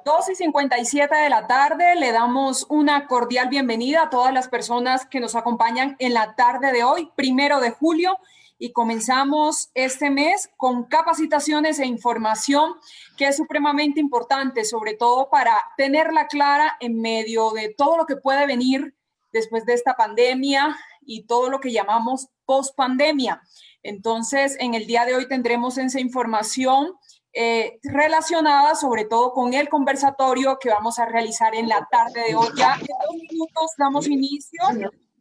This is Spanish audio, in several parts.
2:57 de la tarde, le damos una cordial bienvenida a todas las personas que nos acompañan en la tarde de hoy, 1 de julio, y comenzamos este mes con capacitaciones e información que es supremamente importante, sobre todo para tenerla clara en medio de todo lo que puede venir después de esta pandemia y todo lo que llamamos post-pandemia. Entonces, en el día de hoy tendremos esa información relacionada sobre todo con el conversatorio que vamos a realizar en la tarde de hoy. Ya en 2 minutos damos inicio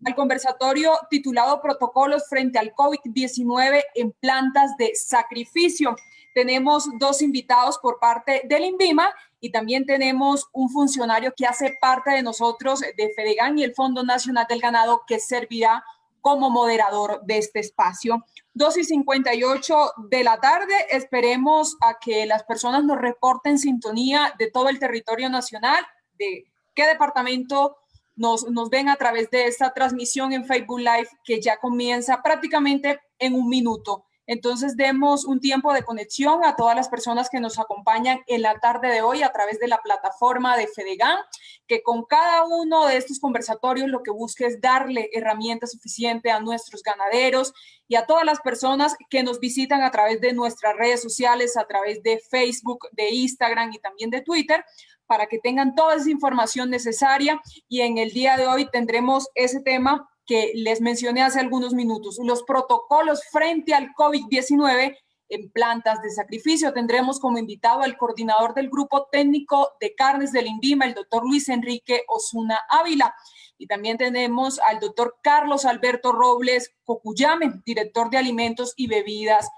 al conversatorio titulado Protocolos frente al COVID-19 en plantas de sacrificio. Tenemos 2 invitados por parte del INVIMA y también tenemos un funcionario que hace parte de nosotros, de FEDEGAN y el Fondo Nacional del Ganado, que servirá como moderador de este espacio. 2:58 de la tarde, esperemos a que las personas nos reporten sintonía de todo el territorio nacional, de qué departamento nos ven a través de esta transmisión en Facebook Live que ya comienza prácticamente en 1 minuto. Entonces demos un tiempo de conexión a todas las personas que nos acompañan en la tarde de hoy a través de la plataforma de FEDEGAN, que con cada uno de estos conversatorios lo que busca es darle herramientas suficientes a nuestros ganaderos y a todas las personas que nos visitan a través de nuestras redes sociales, a través de Facebook, de Instagram y también de Twitter, para que tengan toda esa información necesaria. Y en el día de hoy tendremos ese tema que les mencioné hace algunos minutos, los protocolos frente al COVID-19 en plantas de sacrificio. Tendremos como invitado al coordinador del Grupo Técnico de Carnes del INVIMA, el doctor Luis Enrique Osuna Ávila. Y también tenemos al doctor Carlos Alberto Robles Cocuyame, director de Alimentos y Bebidas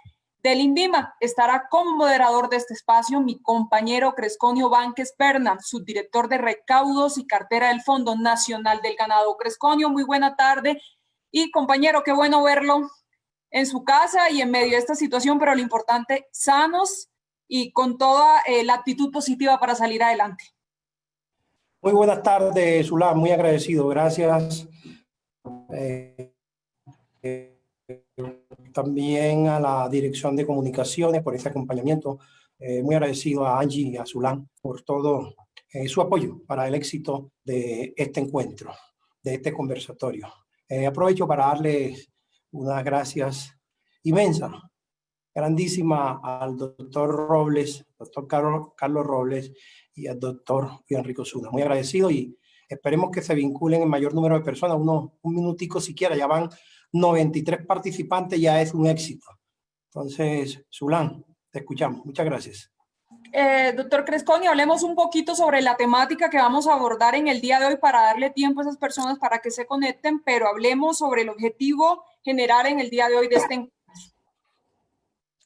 del INVIMA. Estará como moderador de este espacio mi compañero Cresconio Vánquez Perna, subdirector de Recaudos y Cartera del Fondo Nacional del Ganado. Cresconio, muy buena tarde. Y compañero, qué bueno verlo en su casa y en medio de esta situación, pero lo importante, sanos y con toda la actitud positiva para salir adelante. Muy buenas tardes, Zulán, muy agradecido. Gracias. También a la Dirección de Comunicaciones por ese acompañamiento. Muy agradecido a Angie y a Zulán por todo su apoyo para el éxito de este encuentro, de este conversatorio. Aprovecho para darles unas gracias inmensas, grandísimas al doctor Robles, doctor Carlos Robles y al doctor Enrique Osuna. Muy agradecido y esperemos que se vinculen en mayor número de personas, un minutico siquiera, ya van 93 participantes, ya es un éxito. Entonces, Zulán, te escuchamos. Muchas gracias. Doctor Cresconio, hablemos un poquito sobre la temática que vamos a abordar en el día de hoy para darle tiempo a esas personas para que se conecten, pero hablemos sobre el objetivo general en el día de hoy de este encuentro.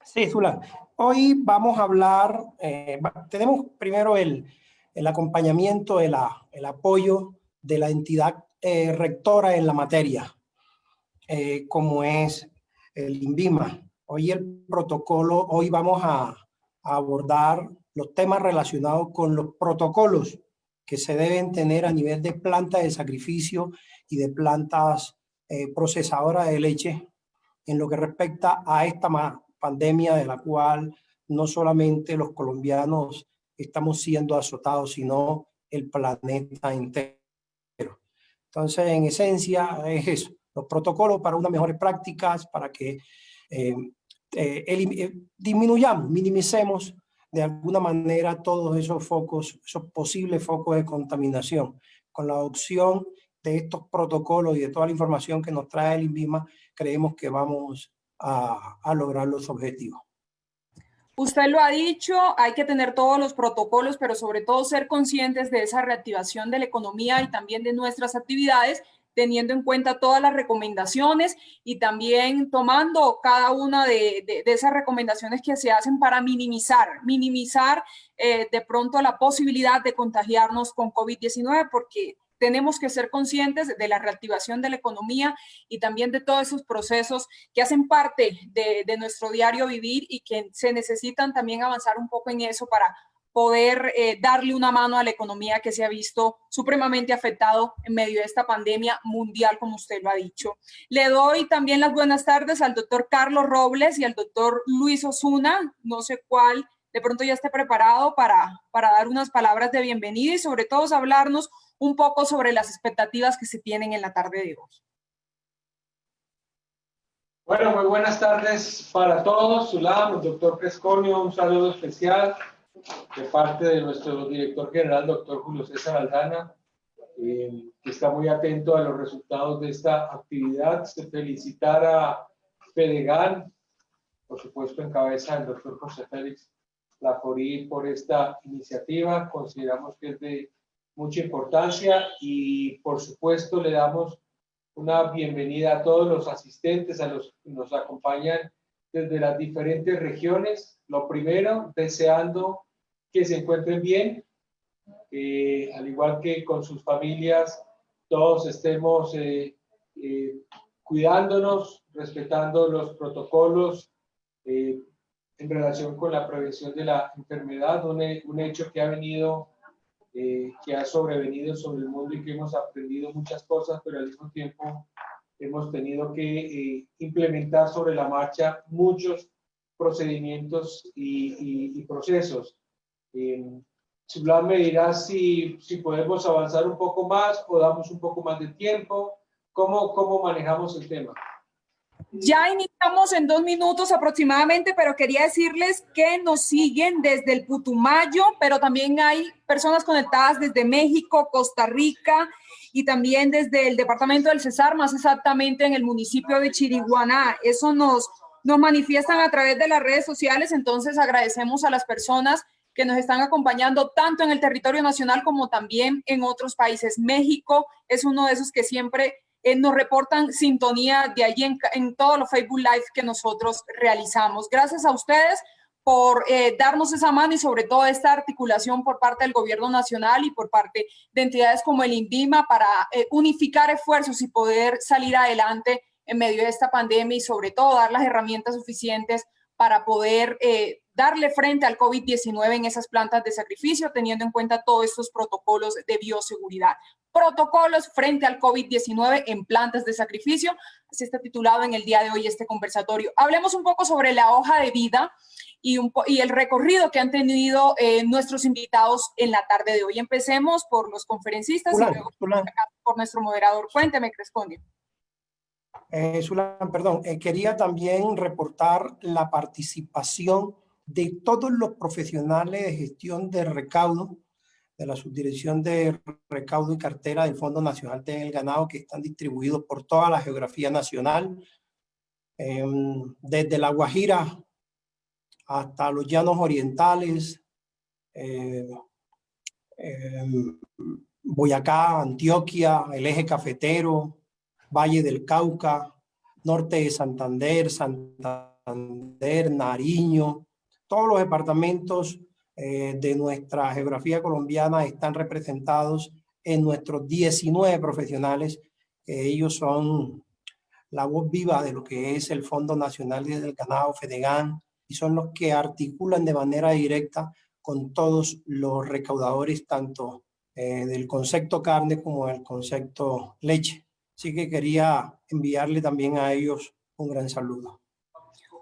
Sí, Zulán. Hoy vamos a hablar, tenemos primero el acompañamiento, el apoyo de la entidad rectora en la materia, como es el INVIMA. Hoy el protocolo, hoy vamos a abordar los temas relacionados con los protocolos que se deben tener a nivel de plantas de sacrificio y de plantas procesadoras de leche en lo que respecta a esta pandemia de la cual no solamente los colombianos estamos siendo azotados, sino el planeta entero. Entonces, en esencia, es eso, los protocolos para unas mejores prácticas, para que disminuyamos, minimicemos de alguna manera todos esos focos, esos posibles focos de contaminación. Con la adopción de estos protocolos y de toda la información que nos trae el INVIMA, creemos que vamos a lograr los objetivos. Usted lo ha dicho, hay que tener todos los protocolos, pero sobre todo ser conscientes de esa reactivación de la economía y también de nuestras actividades, teniendo en cuenta todas las recomendaciones y también tomando cada una de esas recomendaciones que se hacen para minimizar de pronto la posibilidad de contagiarnos con COVID-19, porque tenemos que ser conscientes de la reactivación de la economía y también de todos esos procesos que hacen parte de nuestro diario vivir y que se necesitan también avanzar un poco en eso para poder darle una mano a la economía que se ha visto supremamente afectado en medio de esta pandemia mundial, como usted lo ha dicho. Le doy también las buenas tardes al doctor Carlos Robles y al doctor Luis Osuna. No sé cuál de pronto ya esté preparado para dar unas palabras de bienvenida y sobre todo hablarnos un poco sobre las expectativas que se tienen en la tarde de hoy. Bueno, muy buenas tardes para todos. Sulam, el doctor Cresconio, un saludo especial de parte de nuestro director general, doctor Julio César Aldana, que está muy atento a los resultados de esta actividad. Felicitar a Fedegan, por supuesto en cabeza del doctor José Félix Laforí, por esta iniciativa. Consideramos que es de mucha importancia y por supuesto le damos una bienvenida a todos los asistentes, a los que nos acompañan desde las diferentes regiones. Lo primero, deseando que se encuentren bien, al igual que con sus familias, todos estemos cuidándonos, respetando los protocolos en relación con la prevención de la enfermedad, un hecho que ha venido que ha sobrevenido sobre el mundo y que hemos aprendido muchas cosas, pero al mismo tiempo hemos tenido que implementar sobre la marcha muchos procedimientos y procesos. Sulam me dirá si podemos avanzar un poco más o damos un poco más de tiempo. ¿Cómo manejamos el tema? Ya iniciamos en 2 minutos aproximadamente, pero quería decirles que nos siguen desde el Putumayo, pero también hay personas conectadas desde México, Costa Rica y también desde el departamento del Cesar, más exactamente en el municipio de Chiriguaná. Eso nos manifiestan a través de las redes sociales, entonces agradecemos a las personas que nos están acompañando tanto en el territorio nacional como también en otros países. México es uno de esos que siempre nos reportan sintonía de allí en todos los Facebook Live que nosotros realizamos. Gracias a ustedes por darnos esa mano y sobre todo esta articulación por parte del gobierno nacional y por parte de entidades como el INVIMA para unificar esfuerzos y poder salir adelante en medio de esta pandemia y sobre todo dar las herramientas suficientes para poder darle frente al COVID-19 en esas plantas de sacrificio, teniendo en cuenta todos estos protocolos de bioseguridad. Protocolos frente al COVID-19 en plantas de sacrificio. Así está titulado en el día de hoy este conversatorio. Hablemos un poco sobre la hoja de vida y el recorrido que han tenido nuestros invitados en la tarde de hoy. Empecemos por los conferencistas y luego por nuestro moderador. Cuénteme, Cresconio. Sulam, perdón, quería también reportar la participación de todos los profesionales de gestión de recaudo de la Subdirección de Recaudo y Cartera del Fondo Nacional del Ganado, que están distribuidos por toda la geografía nacional, desde La Guajira hasta los llanos orientales, Boyacá, Antioquia, el eje cafetero, Valle del Cauca, norte de Santander, Nariño. Todos los departamentos de nuestra geografía colombiana están representados en nuestros 19 profesionales. Ellos son la voz viva de lo que es el Fondo Nacional del Ganado, Fedegan, y son los que articulan de manera directa con todos los recaudadores, tanto del concepto carne como del concepto leche. Así que quería enviarle también a ellos un gran saludo.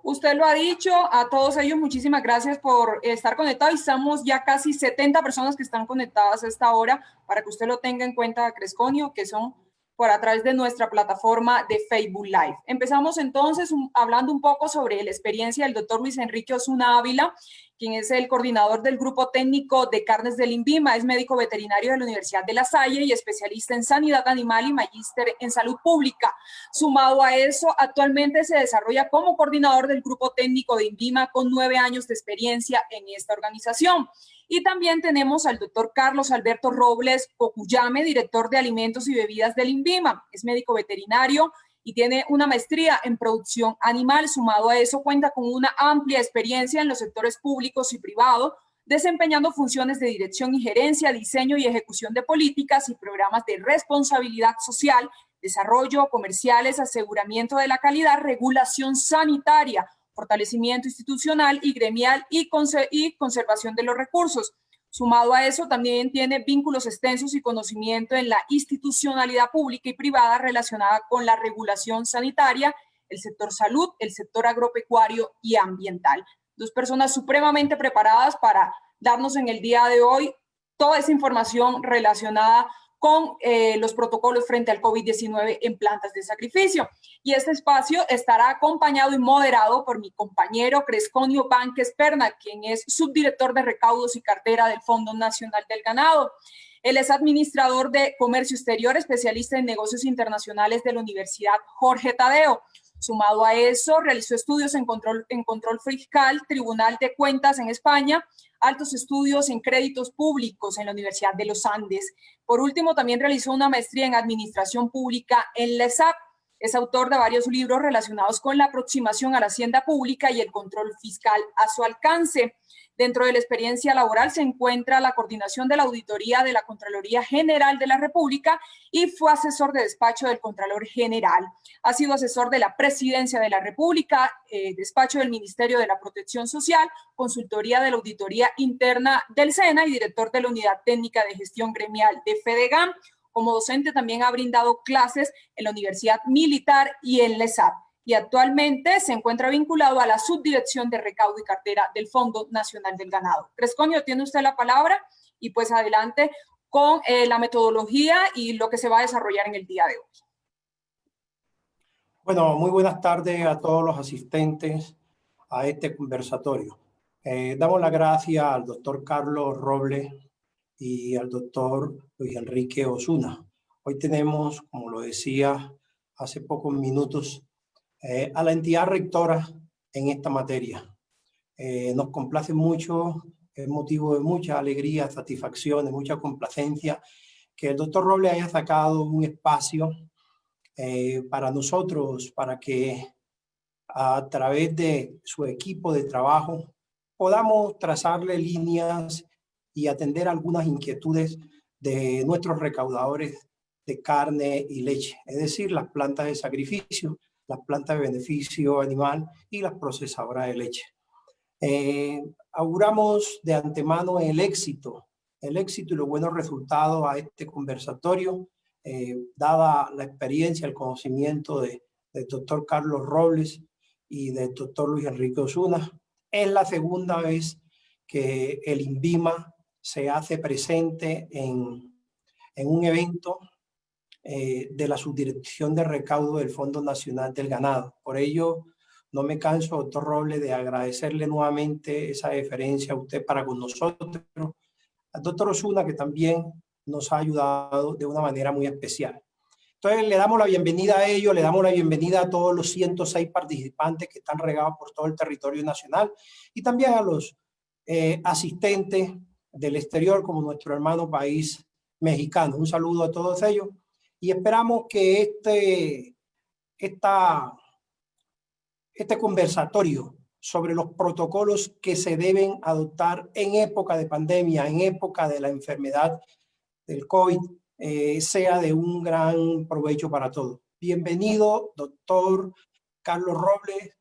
Usted lo ha dicho, a todos ellos muchísimas gracias por estar conectados. Estamos ya casi 70 personas que están conectadas a esta hora, para que usted lo tenga en cuenta, Cresconio, que son por a través de nuestra plataforma de Facebook Live. Empezamos entonces hablando un poco sobre la experiencia del doctor Luis Enrique Osuna Ávila, quien es el coordinador del Grupo Técnico de Carnes del INVIMA, es médico veterinario de la Universidad de La Salle y especialista en sanidad animal y magíster en salud pública. Sumado a eso, actualmente se desarrolla como coordinador del Grupo Técnico de INVIMA con 9 años de experiencia en esta organización. Y también tenemos al doctor Carlos Alberto Robles Cocuyame, director de alimentos y bebidas del INVIMA. Es médico veterinario y tiene una maestría en producción animal. Sumado a eso, cuenta con una amplia experiencia en los sectores públicos y privados, desempeñando funciones de dirección y gerencia, diseño y ejecución de políticas y programas de responsabilidad social, desarrollo, comerciales, aseguramiento de la calidad, regulación sanitaria, fortalecimiento institucional y gremial y conservación de los recursos. Sumado a eso, también tiene vínculos extensos y conocimiento en la institucionalidad pública y privada relacionada con la regulación sanitaria, el sector salud, el sector agropecuario y ambiental. dos personas supremamente preparadas para darnos en el día de hoy toda esa información relacionada con los protocolos frente al COVID-19 en plantas de sacrificio. Y este espacio estará acompañado y moderado por mi compañero Cresconio Vánquez Perna, quien es subdirector de recaudos y cartera del Fondo Nacional del Ganado. Él es administrador de Comercio Exterior, especialista en negocios internacionales de la Universidad Jorge Tadeo. Sumado a eso, realizó estudios en control fiscal, Tribunal de Cuentas en España, altos estudios en créditos públicos en la Universidad de los Andes. Por último, también realizó una maestría en administración pública en la ESAP. Es autor de varios libros relacionados con la aproximación a la hacienda pública y el control fiscal a su alcance. Dentro de la experiencia laboral se encuentra la coordinación de la auditoría de la Contraloría General de la República y fue asesor de despacho del Contralor General. Ha sido asesor de la Presidencia de la República, despacho del Ministerio de la Protección Social, consultoría de la Auditoría Interna del SENA y director de la Unidad Técnica de Gestión Gremial de FEDEGAM. Como docente también ha brindado clases en la Universidad Militar y en la ESAP. Y actualmente se encuentra vinculado a la Subdirección de Recaudo y Cartera del Fondo Nacional del Ganado. Cresconio, tiene usted la palabra y pues adelante con la metodología y lo que se va a desarrollar en el día de hoy. Bueno, muy buenas tardes a todos los asistentes a este conversatorio. Damos las gracias al doctor Carlos Robles y al doctor Luis Enrique Osuna. Hoy tenemos, como lo decía hace pocos minutos, a la entidad rectora en esta materia. Nos complace mucho, es motivo de mucha alegría, satisfacción, de mucha complacencia que el doctor Robles haya sacado un espacio para nosotros, para que a través de su equipo de trabajo podamos trazarle líneas y atender algunas inquietudes de nuestros recaudadores de carne y leche, es decir, las plantas de sacrificio, las plantas de beneficio animal y las procesadoras de leche. Auguramos de antemano el éxito y los buenos resultados a este conversatorio, dada la experiencia, el conocimiento del doctor Carlos Robles y del doctor Luis Enrique Osuna. Es la segunda vez que el INVIMA se hace presente en un evento de la Subdirección de Recaudo del Fondo Nacional del Ganado. Por ello, no me canso, doctor Robles, de agradecerle nuevamente esa deferencia a usted para con nosotros, al doctor Osuna, que también nos ha ayudado de una manera muy especial. Entonces, le damos la bienvenida a ellos, le damos la bienvenida a todos los 106 participantes que están regados por todo el territorio nacional y también a los asistentes del exterior, como nuestro hermano país mexicano. Un saludo a todos ellos y esperamos que este conversatorio sobre los protocolos que se deben adoptar en época de pandemia, en época de la enfermedad del COVID, sea de un gran provecho para todos. Bienvenido, doctor Carlos Robles,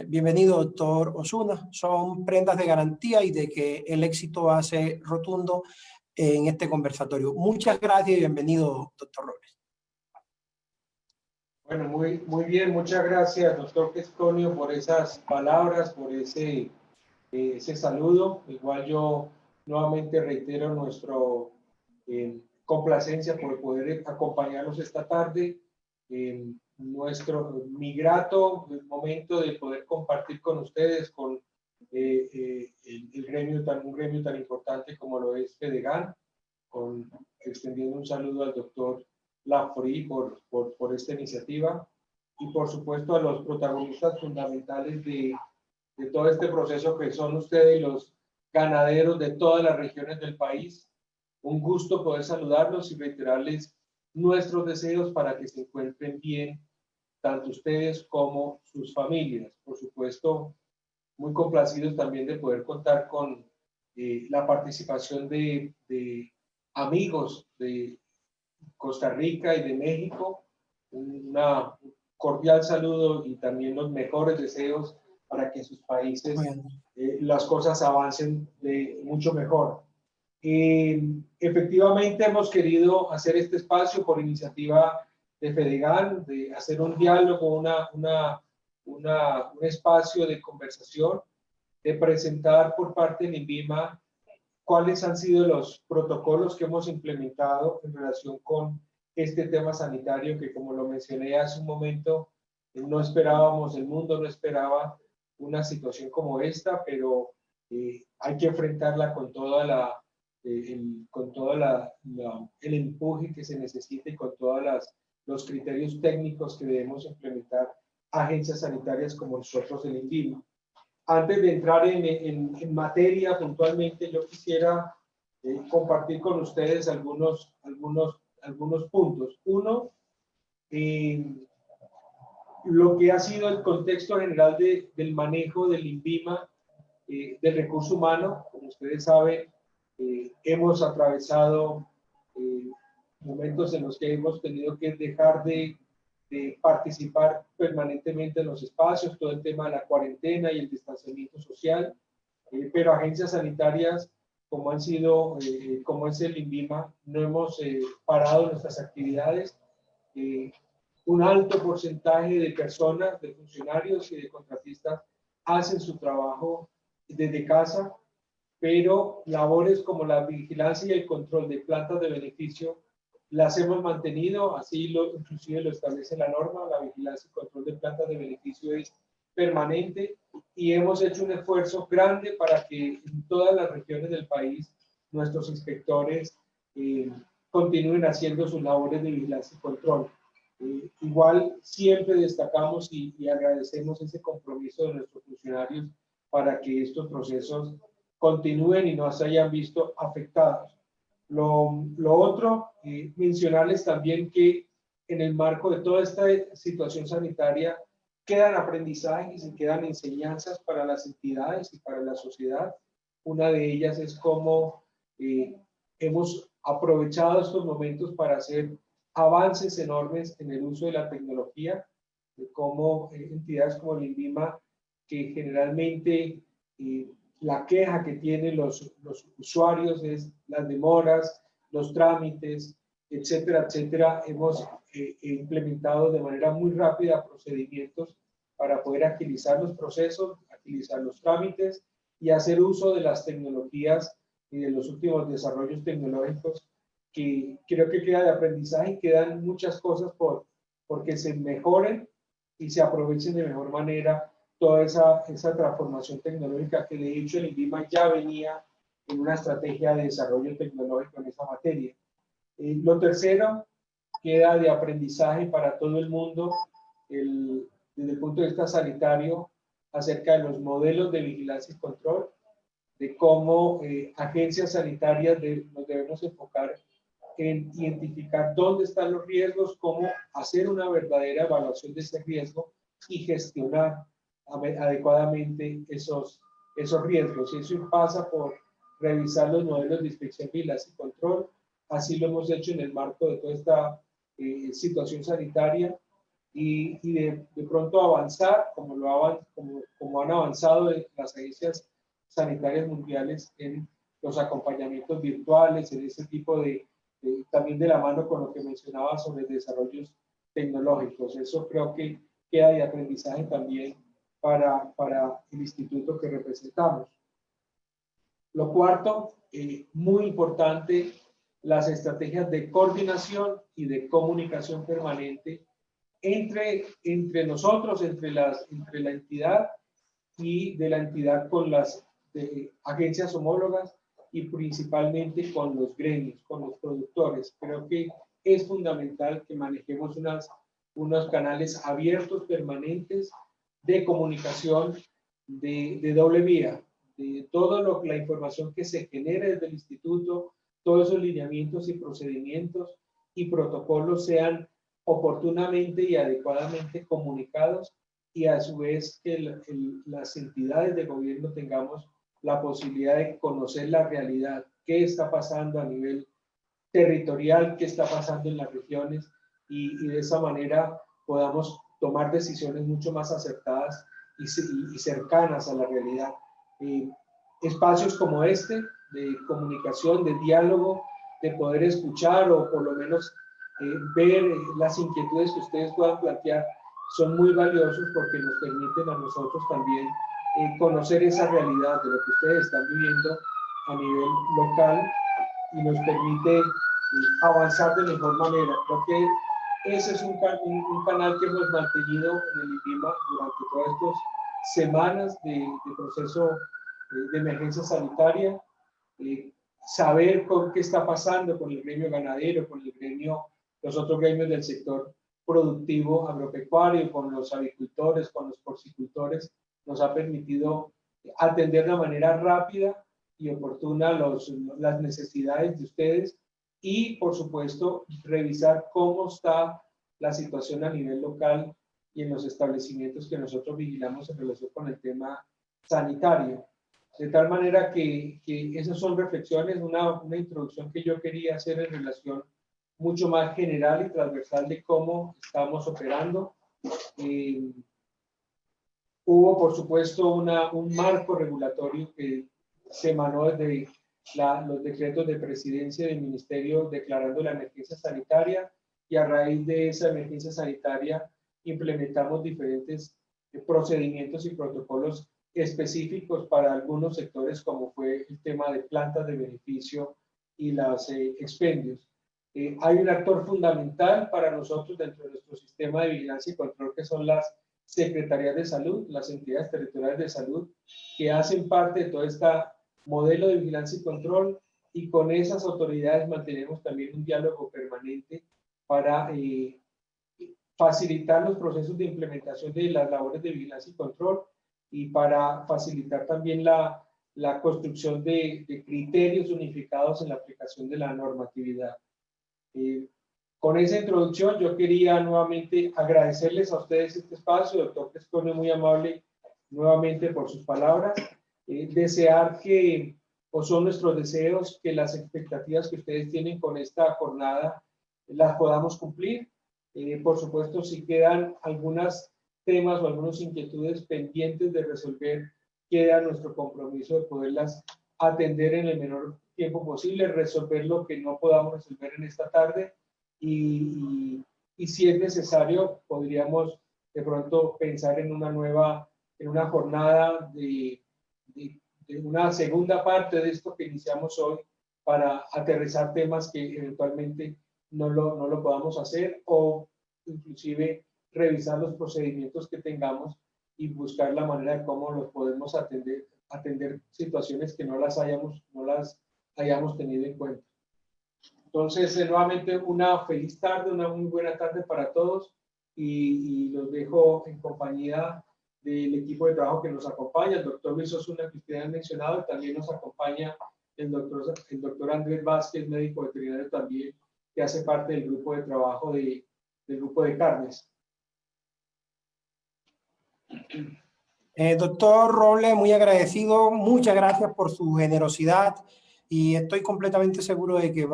bienvenido, doctor Osuna. Son prendas de garantía y de que el éxito va a ser rotundo en este conversatorio. Muchas gracias y bienvenido, doctor Robles. Bueno, muy bien, muchas gracias, doctor Cresconio, por esas palabras, por ese saludo. Igual yo nuevamente reitero nuestro complacencia por poder acompañarnos esta tarde en mi grato momento de poder compartir con ustedes, con un gremio tan importante como lo es FEDEGAM, extendiendo un saludo al doctor Lafori por esta iniciativa y por supuesto a los protagonistas fundamentales de todo este proceso que son ustedes y los ganaderos de todas las regiones del país. Un gusto poder saludarlos y reiterarles nuestros deseos para que se encuentren bien tanto ustedes como sus familias. Por supuesto, muy complacidos también de poder contar con la participación de amigos de Costa Rica y de México. Un cordial saludo y también los mejores deseos para que en sus países las cosas avancen mucho mejor. Efectivamente hemos querido hacer este espacio por iniciativa de FEDEGAM, de hacer un diálogo, un espacio de conversación de presentar por parte del INVIMA cuáles han sido los protocolos que hemos implementado en relación con este tema sanitario que, como lo mencioné hace un momento, no esperábamos, el mundo no esperaba una situación como esta, pero hay que enfrentarla con toda el empuje que se necesita y con todos los criterios técnicos que debemos implementar agencias sanitarias como nosotros el INVIMA. Antes de entrar en materia puntualmente, yo quisiera compartir con ustedes algunos puntos. Uno, lo que ha sido el contexto general del manejo del INVIMA, del recurso humano. Como ustedes saben, hemos atravesado momentos en los que hemos tenido que dejar de participar permanentemente en los espacios, todo el tema de la cuarentena y el distanciamiento social, pero agencias sanitarias como han sido, como es el INVIMA, no hemos parado nuestras actividades. Un alto porcentaje de personas, de funcionarios y de contratistas hacen su trabajo desde casa, pero labores como la vigilancia y el control de plantas de beneficio las hemos mantenido, así inclusive lo establece la norma. La vigilancia y control de plantas de beneficio es permanente y hemos hecho un esfuerzo grande para que en todas las regiones del país nuestros inspectores continúen haciendo sus labores de vigilancia y control. Igual siempre destacamos y agradecemos ese compromiso de nuestros funcionarios para que estos procesos continúen y no se hayan visto afectados. Lo otro, mencionarles también que en el marco de toda esta situación sanitaria quedan aprendizajes y quedan enseñanzas para las entidades y para la sociedad. Una de ellas es cómo hemos aprovechado estos momentos para hacer avances enormes en el uso de la tecnología, de cómo entidades como el INVIMA, que generalmente la queja que tienen los usuarios es las demoras, los trámites, etcétera, etcétera. Hemos implementado de manera muy rápida procedimientos para poder agilizar los procesos, agilizar los trámites y hacer uso de las tecnologías y de los últimos desarrollos tecnológicos, que creo que queda de aprendizaje y quedan muchas cosas porque se mejoren y se aprovechen de mejor manera toda esa transformación tecnológica, que de hecho el INVIMA ya venía en una estrategia de desarrollo tecnológico en esa materia. Lo tercero, queda de aprendizaje para todo el mundo desde el punto de vista sanitario acerca de los modelos de vigilancia y control, de cómo agencias sanitarias nos debemos enfocar en identificar dónde están los riesgos, cómo hacer una verdadera evaluación de ese riesgo y gestionar adecuadamente esos riesgos. Y eso pasa por revisar los modelos de inspección, vigilancia y control. Así lo hemos hecho en el marco de toda esta situación sanitaria y de pronto avanzar como han avanzado las agencias sanitarias mundiales en los acompañamientos virtuales, en ese tipo también de la mano con lo que mencionaba sobre desarrollos tecnológicos. Eso creo que queda de aprendizaje también para el instituto que representamos. Lo cuarto, muy importante, las estrategias de coordinación y de comunicación permanente entre nosotros, entre la entidad y de la entidad con las agencias homólogas y principalmente con los gremios, con los productores. Creo que es fundamental que manejemos unos canales abiertos, permanentes, de comunicación de doble vía, de toda la información que se genere desde el instituto, todos esos lineamientos y procedimientos y protocolos sean oportunamente y adecuadamente comunicados, y a su vez que las entidades de gobierno tengamos la posibilidad de conocer la realidad, qué está pasando a nivel territorial, qué está pasando en las regiones, y de esa manera podamos tomar decisiones mucho más acertadas y cercanas a la realidad. Espacios como este, de comunicación, de diálogo, de poder escuchar o por lo menos ver las inquietudes que ustedes puedan plantear, son muy valiosos porque nos permiten a nosotros también conocer esa realidad de lo que ustedes están viviendo a nivel local y nos permite avanzar de mejor manera. Creo que ese es un canal que hemos mantenido en el IPIMA durante todas estas semanas de proceso de emergencia sanitaria, saber qué está pasando con el gremio ganadero, con el gremio, los otros gremios del sector productivo agropecuario, con los avicultores, con los porcicultores, nos ha permitido atender de manera rápida y oportuna las necesidades de ustedes y, por supuesto, revisar cómo está la situación a nivel local y en los establecimientos que nosotros vigilamos en relación con el tema sanitario. De tal manera que esas son reflexiones, una introducción que yo quería hacer en relación mucho más general y transversal de cómo estamos operando. Hubo, por supuesto, un marco regulatorio que se emanó desde los decretos de presidencia del ministerio declarando la emergencia sanitaria, y a raíz de esa emergencia sanitaria implementamos diferentes procedimientos y protocolos específicos para algunos sectores, como fue el tema de plantas de beneficio y los expendios. Hay un actor fundamental para nosotros dentro de nuestro sistema de vigilancia y control, que son las secretarías de salud, las entidades territoriales de salud, que hacen parte de todo este modelo de vigilancia y control, y con esas autoridades mantenemos también un diálogo permanente para facilitar los procesos de implementación de las labores de vigilancia y control, y para facilitar también la construcción de criterios unificados en la aplicación de la normatividad. Con esa introducción yo quería nuevamente agradecerles a ustedes este espacio, doctor Cresconio, muy amable nuevamente por sus palabras, desear que, o son nuestros deseos, que las expectativas que ustedes tienen con esta jornada las podamos cumplir. Por supuesto, si quedan algunos temas o algunas inquietudes pendientes de resolver, queda nuestro compromiso de poderlas atender en el menor tiempo posible, resolver lo que no podamos resolver en esta tarde, y si es necesario podríamos de pronto pensar en una jornada de una segunda parte de esto que iniciamos hoy, para aterrizar temas que eventualmente no lo podamos hacer, o inclusive revisar los procedimientos que tengamos y buscar la manera de cómo los podemos atender situaciones que no las hayamos tenido en cuenta. Entonces, nuevamente una feliz tarde, una muy buena tarde para todos, y los dejo en compañía del equipo de trabajo que nos acompaña, el doctor Luis Osuna, que ustedes han mencionado, y también nos acompaña el doctor Andrés Vázquez, médico veterinario también, que hace parte del grupo de trabajo del grupo de carnes. Doctor Robles, muy agradecido, muchas gracias por su generosidad, y estoy completamente seguro de que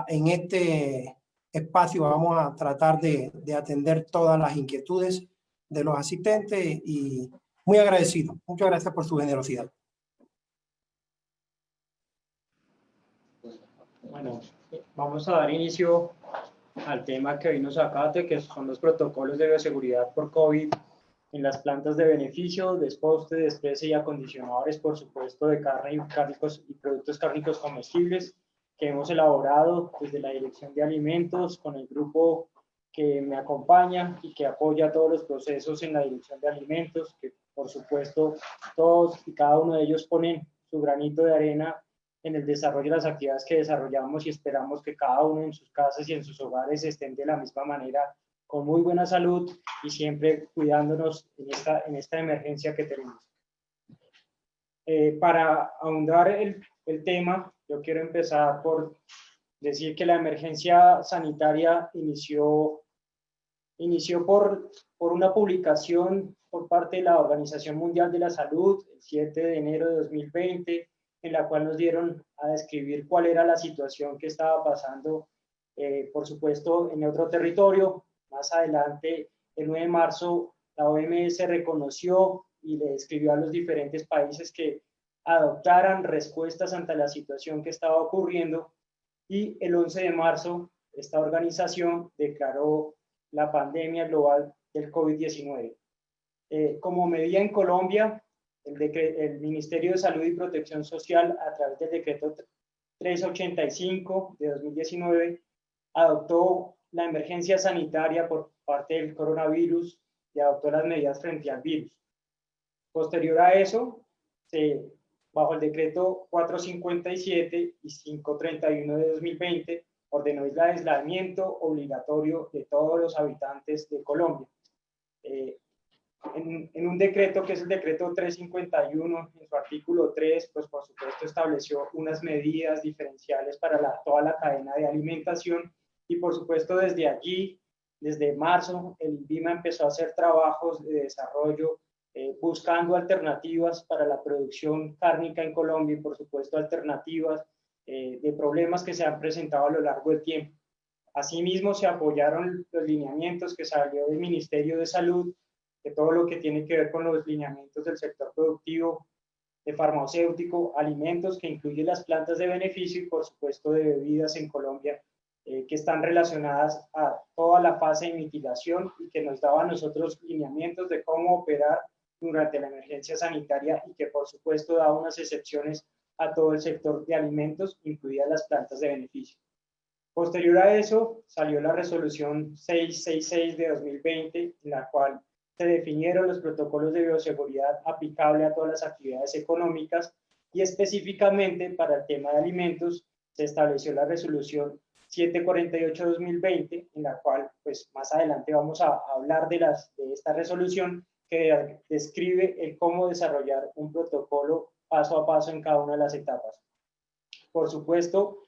en este espacio vamos a tratar de atender todas las inquietudes de los asistentes, y muy agradecido. Muchas gracias por su generosidad. Bueno, vamos a dar inicio al tema que hoy nos acate, que son los protocolos de bioseguridad por COVID en las plantas de beneficio, desposte, desprece y acondicionadores, por supuesto, de carne y productos cárnicos comestibles, que hemos elaborado desde la Dirección de Alimentos con el grupo que me acompaña y que apoya todos los procesos en la Dirección de Alimentos, que por supuesto todos y cada uno de ellos ponen su granito de arena en el desarrollo de las actividades que desarrollamos, y esperamos que cada uno en sus casas y en sus hogares estén de la misma manera, con muy buena salud y siempre cuidándonos en esta emergencia que tenemos. Para ahondar el tema, yo quiero empezar por decir que la emergencia sanitaria inició por una publicación por parte de la Organización Mundial de la Salud el 7 de enero de 2020, en la cual nos dieron a describir cuál era la situación que estaba pasando, por supuesto, en otro territorio. Más adelante, el 9 de marzo, la OMS reconoció y le escribió a los diferentes países que adoptaran respuestas ante la situación que estaba ocurriendo, y el 11 de marzo esta organización declaró la pandemia global del COVID-19. Como medida en Colombia, el Ministerio de Salud y Protección Social, a través del decreto 385 de 2019, adoptó la emergencia sanitaria por parte del coronavirus y adoptó las medidas frente al virus. Posterior a eso, bajo el decreto 457 y 531 de 2020, ordenó el aislamiento obligatorio de todos los habitantes de Colombia. En un decreto que es el decreto 351, en su artículo 3, pues por supuesto estableció unas medidas diferenciales para toda la cadena de alimentación, y por supuesto desde allí, desde marzo, el INVIMA empezó a hacer trabajos de desarrollo buscando alternativas para la producción cárnica en Colombia y por supuesto alternativas de problemas que se han presentado a lo largo del tiempo. Asimismo, se apoyaron los lineamientos que salió del Ministerio de Salud, de todo lo que tiene que ver con los lineamientos del sector productivo, de farmacéutico, alimentos, que incluye las plantas de beneficio y por supuesto de bebidas en Colombia, que están relacionadas a toda la fase de mitigación y que nos daba a nosotros lineamientos de cómo operar durante la emergencia sanitaria, y que por supuesto da unas excepciones a todo el sector de alimentos, incluidas las plantas de beneficio. Posterior a eso, salió la resolución 666 de 2020, en la cual se definieron los protocolos de bioseguridad aplicables a todas las actividades económicas, y específicamente para el tema de alimentos se estableció la resolución 748 de 2020, en la cual pues más adelante vamos a hablar de esta resolución, que describe el cómo desarrollar un protocolo paso a paso en cada una de las etapas. Por supuesto,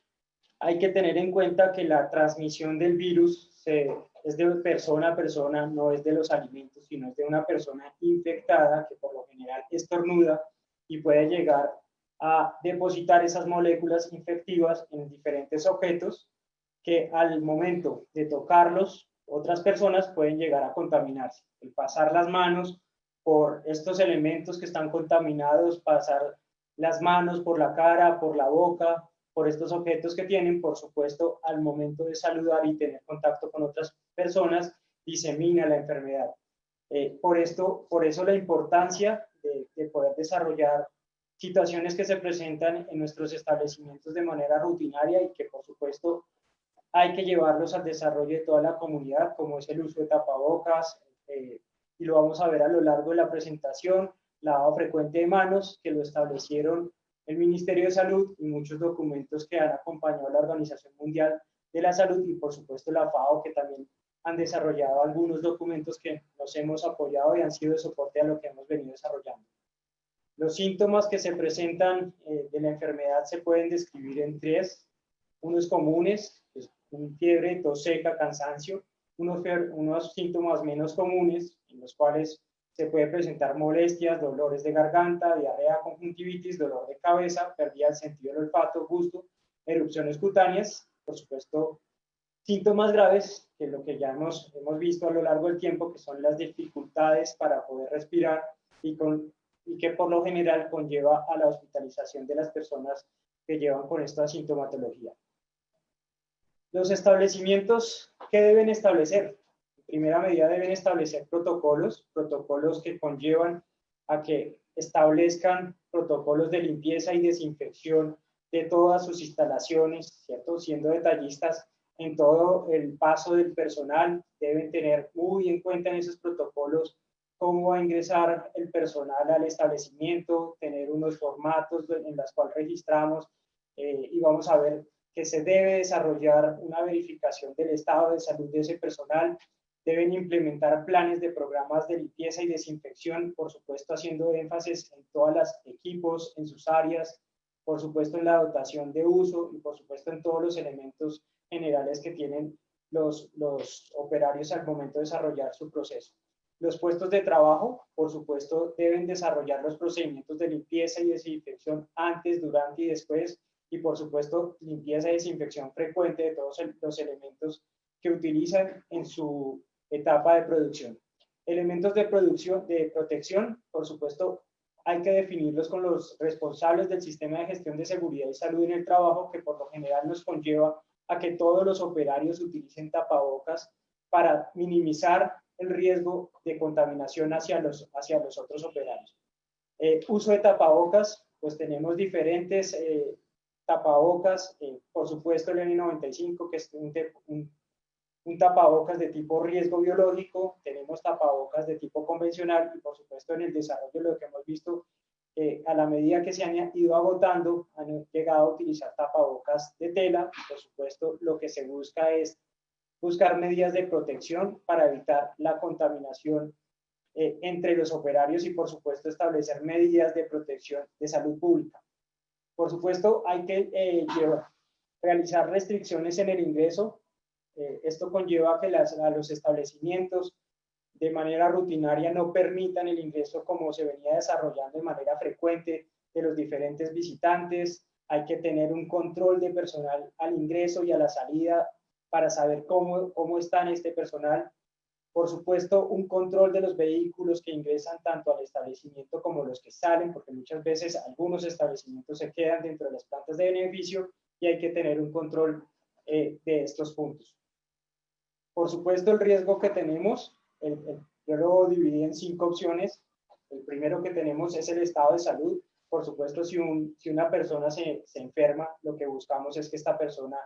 hay que tener en cuenta que la transmisión del virus es de persona a persona, no es de los alimentos, sino es de una persona infectada que por lo general estornuda y puede llegar a depositar esas moléculas infectivas en diferentes objetos que al momento de tocarlos, otras personas pueden llegar a contaminarse. El pasar las manos por estos elementos que están contaminados, pasar las manos por la cara, por la boca, por estos objetos que tienen, por supuesto, al momento de saludar y tener contacto con otras personas, disemina la enfermedad. Por eso la importancia de poder desarrollar situaciones que se presentan en nuestros establecimientos de manera rutinaria, y que por supuesto hay que llevarlos al desarrollo de toda la comunidad, como es el uso de tapabocas, y lo vamos a ver a lo largo de la presentación, lavado frecuente de manos, que lo establecieron el Ministerio de Salud y muchos documentos que han acompañado a la Organización Mundial de la Salud, y por supuesto la FAO, que también han desarrollado algunos documentos que nos hemos apoyado y han sido de soporte a lo que hemos venido desarrollando. Los síntomas que se presentan de la enfermedad se pueden describir en tres: unos comunes, pues, fiebre, tos seca, cansancio; unos síntomas menos comunes, en los cuales se puede presentar molestias, dolores de garganta, diarrea, conjuntivitis, dolor de cabeza, pérdida del sentido del olfato, gusto, erupciones cutáneas; por supuesto, síntomas graves, que es lo que ya hemos visto a lo largo del tiempo, que son las dificultades para poder respirar, y que por lo general conlleva a la hospitalización de las personas que llevan con esta sintomatología. Los establecimientos, ¿qué deben establecer? En primera medida deben establecer protocolos que conllevan a que establezcan protocolos de limpieza y desinfección de todas sus instalaciones, ¿cierto? Siendo detallistas en todo el paso del personal, deben tener muy en cuenta en esos protocolos cómo va a ingresar el personal al establecimiento, tener unos formatos en los cuales registramos, y vamos a ver que se debe desarrollar una verificación del estado de salud de ese personal. Deben implementar planes de programas de limpieza y desinfección, por supuesto haciendo énfasis en todos los equipos, en sus áreas, por supuesto en la dotación de uso, y por supuesto en todos los elementos generales que tienen los operarios al momento de desarrollar su proceso. Los puestos de trabajo, por supuesto, deben desarrollar los procedimientos de limpieza y desinfección antes, durante y después, y por supuesto limpieza y desinfección frecuente de todos los elementos que utilizan en su etapa de producción. Elementos de protección, por supuesto, hay que definirlos con los responsables del sistema de gestión de seguridad y salud en el trabajo, que por lo general nos conlleva a que todos los operarios utilicen tapabocas para minimizar el riesgo de contaminación hacia los otros operarios. Uso de tapabocas, pues tenemos diferentes tapabocas, por supuesto el N95, que es un tapabocas de tipo riesgo biológico, tenemos tapabocas de tipo convencional y por supuesto en el desarrollo lo que hemos visto, a la medida que se han ido agotando, han llegado a utilizar tapabocas de tela. Por supuesto, lo que se busca es buscar medidas de protección para evitar la contaminación entre los operarios y por supuesto establecer medidas de protección de salud pública. Por supuesto, hay que realizar restricciones en el ingreso. Esto conlleva que a los establecimientos de manera rutinaria no permitan el ingreso como se venía desarrollando de manera frecuente de los diferentes visitantes. Hay que tener un control de personal al ingreso y a la salida para saber cómo está este personal. Por supuesto, un control de los vehículos que ingresan tanto al establecimiento como los que salen, porque muchas veces algunos establecimientos se quedan dentro de las plantas de beneficio y hay que tener un control de estos puntos. Por supuesto, el riesgo que tenemos, yo lo dividí en 5 opciones. El primero que tenemos es el estado de salud. Por supuesto, si una persona se enferma, lo que buscamos es que esta persona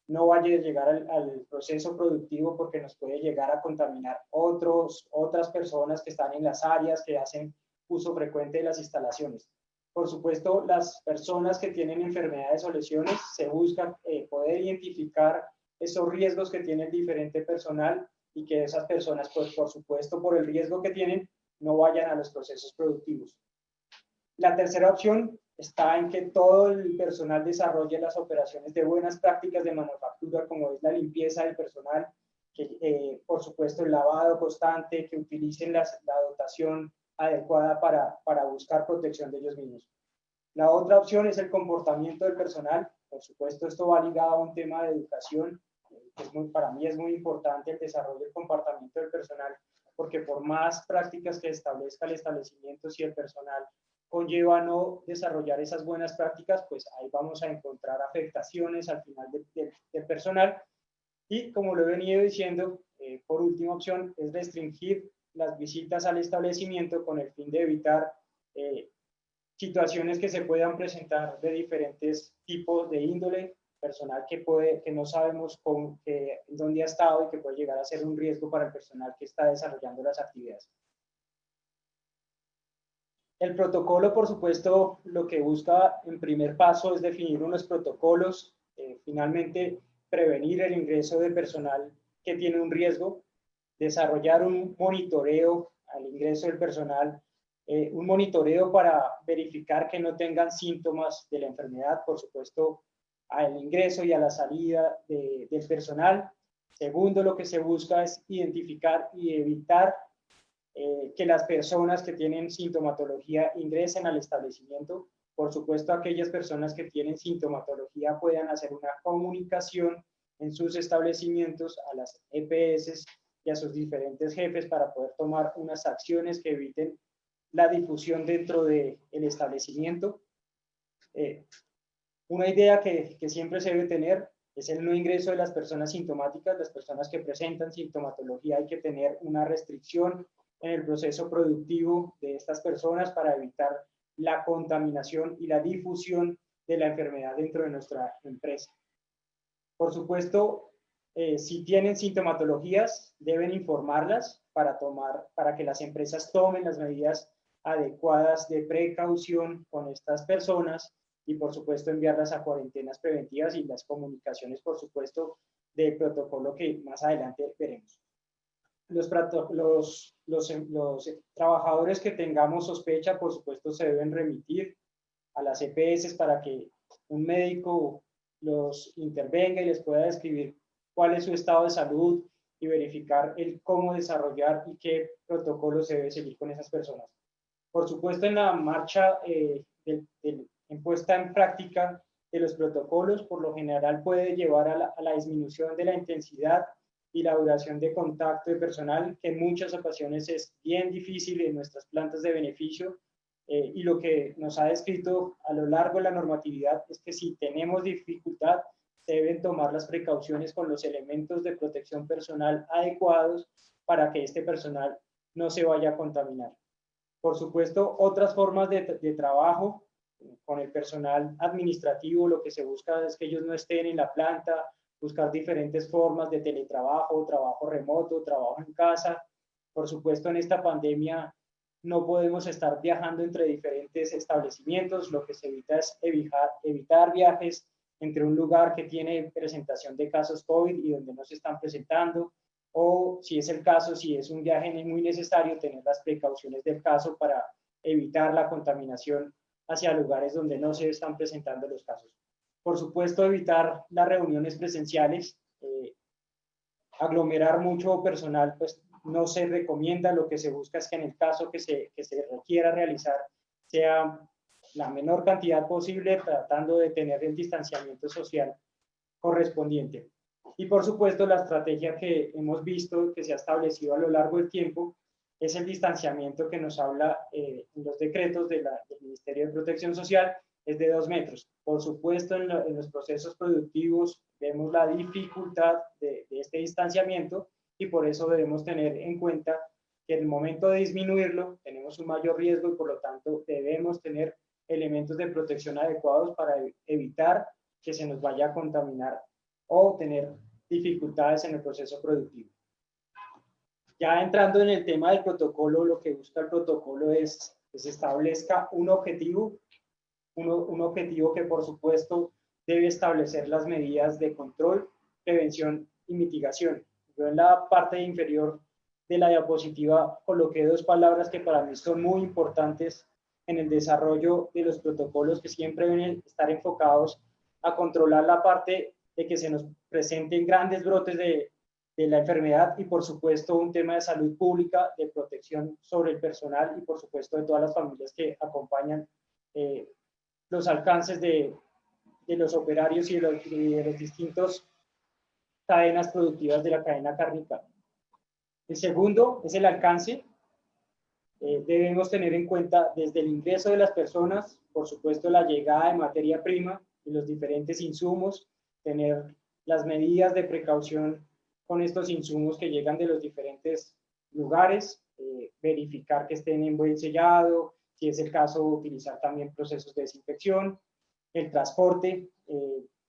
no vaya a llegar al proceso productivo porque nos puede llegar a contaminar otras personas que están en las áreas, que hacen uso frecuente de las instalaciones. Por supuesto, las personas que tienen enfermedades o lesiones, se busca poder identificar esos riesgos que tiene el diferente personal y que esas personas, pues por supuesto, por el riesgo que tienen, no vayan a los procesos productivos. La tercera opción está en que todo el personal desarrolle las operaciones de buenas prácticas de manufactura, como es la limpieza del personal, que por supuesto el lavado constante, que utilicen la dotación adecuada para buscar protección de ellos mismos. La otra opción es el comportamiento del personal. Por supuesto, esto va ligado a un tema de educación, que para mí es muy importante el desarrollo del comportamiento del personal, porque por más prácticas que establezca el establecimiento, si el personal conlleva no desarrollar esas buenas prácticas, pues ahí vamos a encontrar afectaciones al final del personal. Y como lo he venido diciendo, por última opción es restringir las visitas al establecimiento con el fin de evitar situaciones que se puedan presentar de diferentes tipos de índole, personal que no sabemos dónde ha estado y que puede llegar a ser un riesgo para el personal que está desarrollando las actividades. El protocolo, por supuesto, lo que busca en primer paso es definir unos protocolos, finalmente prevenir el ingreso de personal que tiene un riesgo, desarrollar un monitoreo al ingreso del personal, un monitoreo para verificar que no tengan síntomas de la enfermedad, por supuesto, al ingreso y a la salida del personal. Segundo, lo que se busca es identificar y evitar que las personas que tienen sintomatología ingresen al establecimiento. Por supuesto, aquellas personas que tienen sintomatología puedan hacer una comunicación en sus establecimientos a las EPS y a sus diferentes jefes para poder tomar unas acciones que eviten la difusión dentro del establecimiento. Una idea que siempre se debe tener es el no ingreso de las personas sintomáticas. Las personas que presentan sintomatología, hay que tener una restricción en el proceso productivo de estas personas para evitar la contaminación y la difusión de la enfermedad dentro de nuestra empresa. Por supuesto, si tienen sintomatologías, deben informarlas para que las empresas tomen las medidas adecuadas de precaución con estas personas y, por supuesto, enviarlas a cuarentenas preventivas y las por supuesto, del protocolo que más adelante veremos. Los trabajadores que tengamos sospecha, por supuesto, se deben remitir a las EPS para que un médico los intervenga y les pueda describir cuál es su estado de salud y verificar cómo desarrollar y qué protocolo se debe seguir con esas personas. Por supuesto, en la marcha en puesta en práctica de los protocolos, por lo general puede llevar a la disminución de la intensidad y la duración de contacto de personal, que en muchas ocasiones es bien difícil en nuestras plantas de beneficio, y lo que nos ha descrito a lo largo de la normatividad es que si tenemos dificultad, se deben tomar las precauciones con los elementos de protección personal adecuados para que este personal no se vaya a contaminar. Por supuesto, otras formas de trabajo con el personal administrativo, lo que se busca es que ellos no estén en la planta, buscar diferentes formas de teletrabajo, trabajo remoto, trabajo en casa. Por supuesto, en esta pandemia no podemos estar viajando entre diferentes establecimientos, lo que se evita es evitar viajes entre un lugar que tiene presentación de casos COVID y donde no se están presentando, o si es el caso, si es un viaje muy necesario, tener las precauciones del caso para evitar la contaminación hacia lugares donde no se están presentando los casos. Por supuesto, evitar las reuniones presenciales, aglomerar mucho personal, pues no se recomienda. Lo que se busca es que en el caso que se requiera realizar sea la menor cantidad posible, tratando de tener el distanciamiento social correspondiente. Y por supuesto, la estrategia que hemos visto que se ha establecido a lo largo del tiempo es el distanciamiento que nos habla en los decretos del Ministerio de Protección Social, es de 2 metros. Por supuesto, en los procesos productivos vemos la dificultad de este distanciamiento y por eso debemos tener en cuenta que en el momento de disminuirlo tenemos un mayor riesgo y por lo tanto debemos tener elementos de protección adecuados para evitar que se nos vaya a contaminar o tener dificultades en el proceso productivo. Ya entrando en el tema del protocolo, lo que busca el protocolo es que se establezca un objetivo que por supuesto debe establecer las medidas de control, prevención y mitigación. Yo en la parte inferior de la diapositiva coloqué 2 palabras que para mí son muy importantes en el desarrollo de los protocolos, que siempre deben estar enfocados a controlar la parte de que se nos presenten grandes brotes de la enfermedad y por supuesto un tema de salud pública, de protección sobre el personal y por supuesto de todas las familias que acompañan los alcances de los operarios y de los distintos cadenas productivas de la cadena cárnica. El segundo es el alcance. Debemos tener en cuenta desde el ingreso de las personas, por supuesto la llegada de materia prima y los diferentes insumos, tener las medidas de precaución con estos insumos que llegan de los diferentes lugares, verificar que estén en buen sellado, si es el caso utilizar también procesos de desinfección, el transporte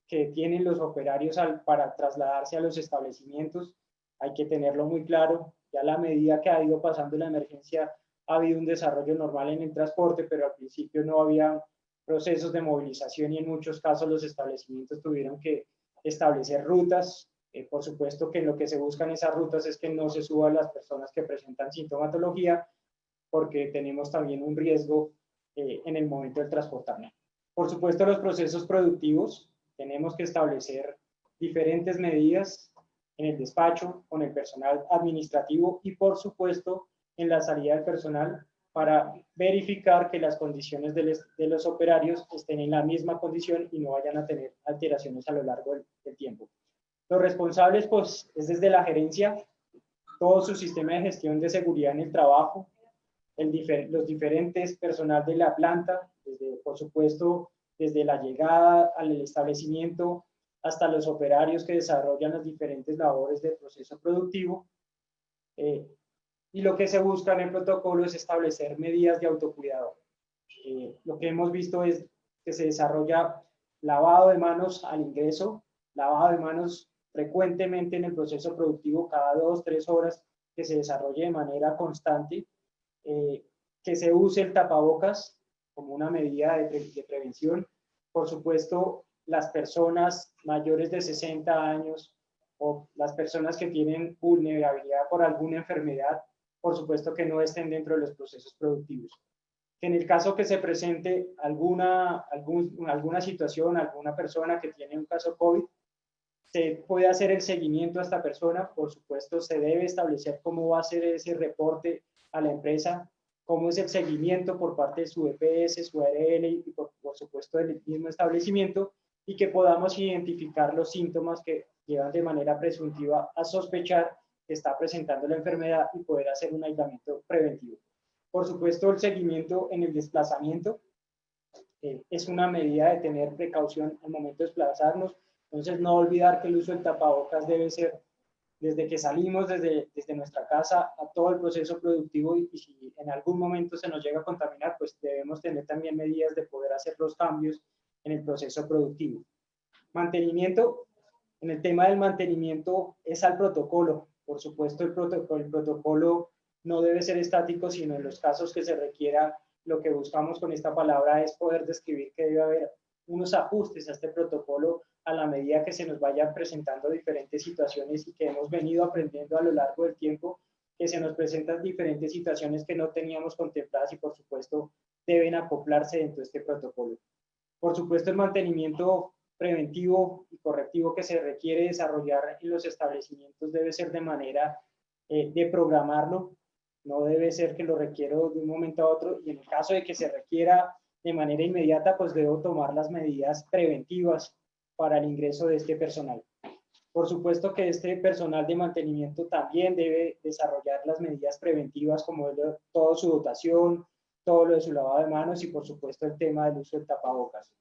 que tienen los operarios para trasladarse a los establecimientos, hay que tenerlo muy claro. Ya a la medida que ha ido pasando la emergencia ha habido un desarrollo normal en el transporte, pero al principio no había procesos de movilización y en muchos casos los establecimientos tuvieron que establecer rutas. Por supuesto que lo que se busca en esas rutas es que no se suban las personas que presentan sintomatología, porque tenemos también un riesgo en el momento del transportarnos. Por supuesto, los procesos productivos, tenemos que establecer diferentes medidas en el despacho, con el personal administrativo y por supuesto en la salida del personal para verificar que las condiciones de los operarios estén en la misma condición y no vayan a tener alteraciones a lo largo del tiempo. Los responsables, pues, es desde la gerencia, todo su sistema de gestión de seguridad en el trabajo, los diferentes personal de la planta, por supuesto, desde la llegada al establecimiento hasta los operarios que desarrollan las diferentes labores del proceso productivo. Y lo que se busca en el protocolo es establecer medidas de autocuidado. Lo que hemos visto es que se desarrolla lavado de manos al ingreso, lavado de manos frecuentemente en el proceso productivo cada 2-3 horas, que se desarrolle de manera constante, que se use el tapabocas como una medida de prevención. Por supuesto, las personas mayores de 60 años o las personas que tienen vulnerabilidad por alguna enfermedad, por supuesto que no estén dentro de los procesos productivos. Que en el caso que se presente alguna situación, alguna persona que tiene un caso COVID, se puede hacer el seguimiento a esta persona. Por supuesto, se debe establecer cómo va a ser ese reporte a la empresa, cómo es el seguimiento por parte de su EPS, su ARL y por supuesto del mismo establecimiento, y que podamos identificar los síntomas que llevan de manera presuntiva a sospechar que está presentando la enfermedad y poder hacer un aislamiento preventivo. Por supuesto, el seguimiento en el desplazamiento es una medida de tener precaución al momento de desplazarnos. Entonces, no olvidar que el uso del tapabocas debe ser desde que salimos desde nuestra casa a todo el proceso productivo y si en algún momento se nos llega a contaminar, pues debemos tener también medidas de poder hacer los cambios en el proceso productivo. Mantenimiento, en el tema del mantenimiento es al protocolo. Por supuesto, el protocolo no debe ser estático, sino en los casos que se requiera, lo que buscamos con esta palabra es poder describir que debe haber unos ajustes a este protocolo a la medida que se nos vayan presentando diferentes situaciones y que hemos venido aprendiendo a lo largo del tiempo que se nos presentan diferentes situaciones que no teníamos contempladas y por supuesto deben acoplarse dentro de este protocolo. Por supuesto, el mantenimiento preventivo y correctivo que se requiere desarrollar en los establecimientos debe ser de manera de programarlo, no debe ser que lo requiero de un momento a otro y en el caso de que se requiera de manera inmediata, pues debo tomar las medidas preventivas para el ingreso de este personal. Por supuesto que este personal de mantenimiento también debe desarrollar las medidas preventivas como toda su dotación, todo lo de su lavado de manos y por supuesto el tema del uso del tapabocas.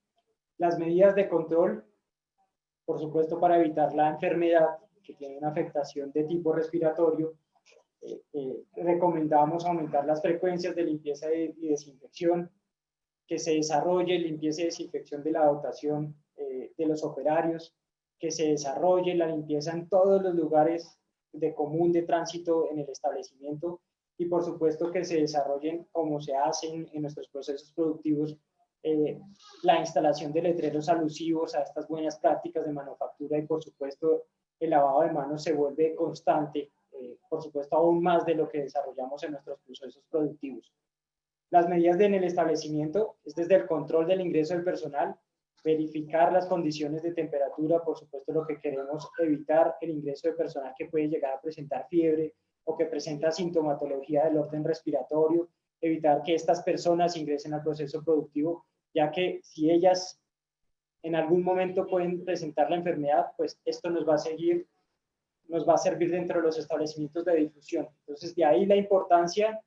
Las medidas de control, por supuesto para evitar la enfermedad que tiene una afectación de tipo respiratorio, recomendamos aumentar las frecuencias de limpieza y desinfección, que se desarrolle limpieza y desinfección de la dotación de los operarios, que se desarrolle la limpieza en todos los lugares de común de tránsito en el establecimiento y por supuesto que se desarrollen, como se hacen en nuestros procesos productivos, la instalación de letreros alusivos a estas buenas prácticas de manufactura y por supuesto el lavado de manos se vuelve constante, por supuesto aún más de lo que desarrollamos en nuestros procesos productivos. Las medidas en el establecimiento es desde el control del ingreso del personal, verificar las condiciones de temperatura, por supuesto lo que queremos evitar el ingreso de personal que puede llegar a presentar fiebre o que presenta sintomatología del orden respiratorio, evitar que estas personas ingresen al proceso productivo, ya que si ellas en algún momento pueden presentar la enfermedad, pues esto nos va a servir dentro de los establecimientos de difusión. Entonces, de ahí la importancia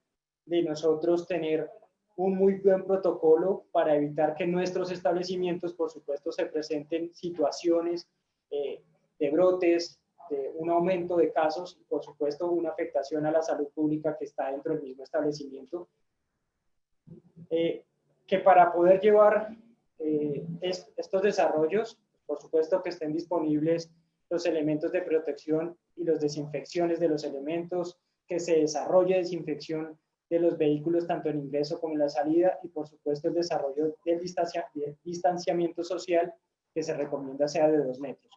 de nosotros tener un muy buen protocolo para evitar que en nuestros establecimientos, por supuesto, se presenten situaciones de brotes, de un aumento de casos y, por supuesto, una afectación a la salud pública que está dentro del mismo establecimiento. Que para poder llevar estos desarrollos, por supuesto que estén disponibles los elementos de protección y las desinfecciones de los elementos, que se desarrolle desinfección de los vehículos tanto en ingreso como en la salida y por supuesto el desarrollo del distanciamiento social que se recomienda sea de 2 metros.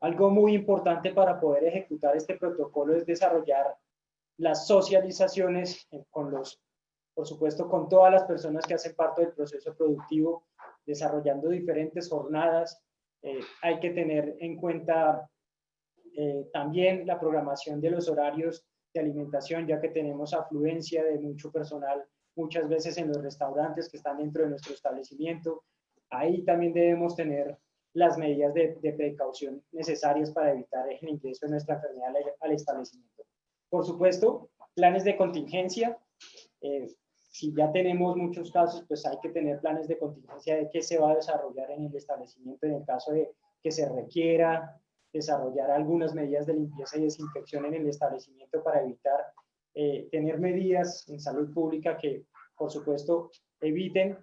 Algo muy importante para poder ejecutar este protocolo es desarrollar las socializaciones por supuesto con todas las personas que hacen parte del proceso productivo, desarrollando diferentes jornadas. Hay que tener en cuenta también la programación de los horarios de alimentación, ya que tenemos afluencia de mucho personal muchas veces en los restaurantes que están dentro de nuestro establecimiento. Ahí también debemos tener las medidas de precaución necesarias para evitar el ingreso de nuestra enfermedad al establecimiento. Por supuesto, planes de contingencia. Si ya tenemos muchos casos, pues hay que tener planes de contingencia de qué se va a desarrollar en el establecimiento en el caso de que se requiera desarrollar algunas medidas de limpieza y desinfección en el establecimiento para evitar tener medidas en salud pública que, por supuesto, eviten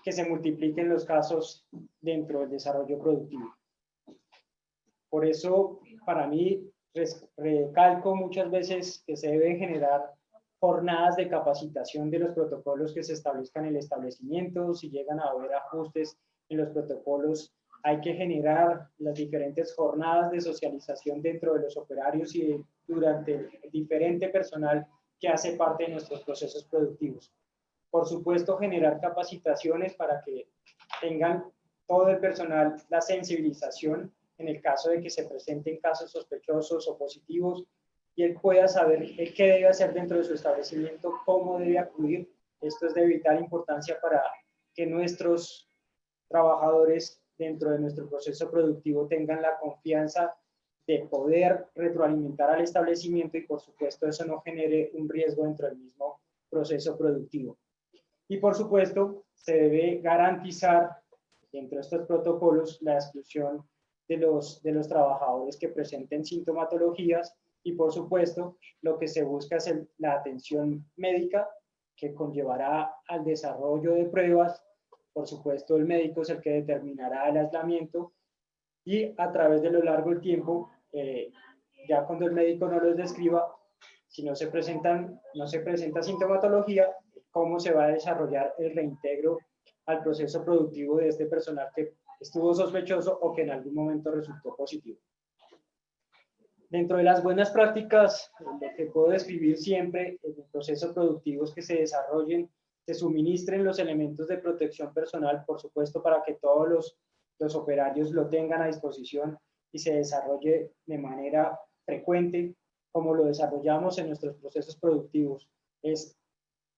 que se multipliquen los casos dentro del desarrollo productivo. Por eso, para mí, recalco muchas veces que se deben generar jornadas de capacitación de los protocolos que se establezcan en el establecimiento. Si llegan a haber ajustes en los protocolos, hay que generar las diferentes jornadas de socialización dentro de los operarios y durante el diferente personal que hace parte de nuestros procesos productivos. Por supuesto, generar capacitaciones para que tengan todo el personal la sensibilización en el caso de que se presenten casos sospechosos o positivos y él pueda saber qué debe hacer dentro de su establecimiento, cómo debe acudir. Esto es de vital importancia para que nuestros trabajadores dentro de nuestro proceso productivo tengan la confianza de poder retroalimentar al establecimiento y por supuesto eso no genere un riesgo dentro del mismo proceso productivo. Y por supuesto se debe garantizar dentro de estos protocolos la exclusión de los trabajadores que presenten sintomatologías y, por supuesto, lo que se busca es la atención médica que conllevará al desarrollo de pruebas. Por supuesto, el médico es el que determinará el aislamiento y a través de lo largo del tiempo, ya cuando el médico no los describa, si no se presenta sintomatología, cómo se va a desarrollar el reintegro al proceso productivo de este personal que estuvo sospechoso o que en algún momento resultó positivo. Dentro de las buenas prácticas, lo que puedo describir siempre en el proceso productivo es que se desarrollen, se suministren los elementos de protección personal, por supuesto, para que todos los operarios lo tengan a disposición y se desarrolle de manera frecuente, como lo desarrollamos en nuestros procesos productivos. Es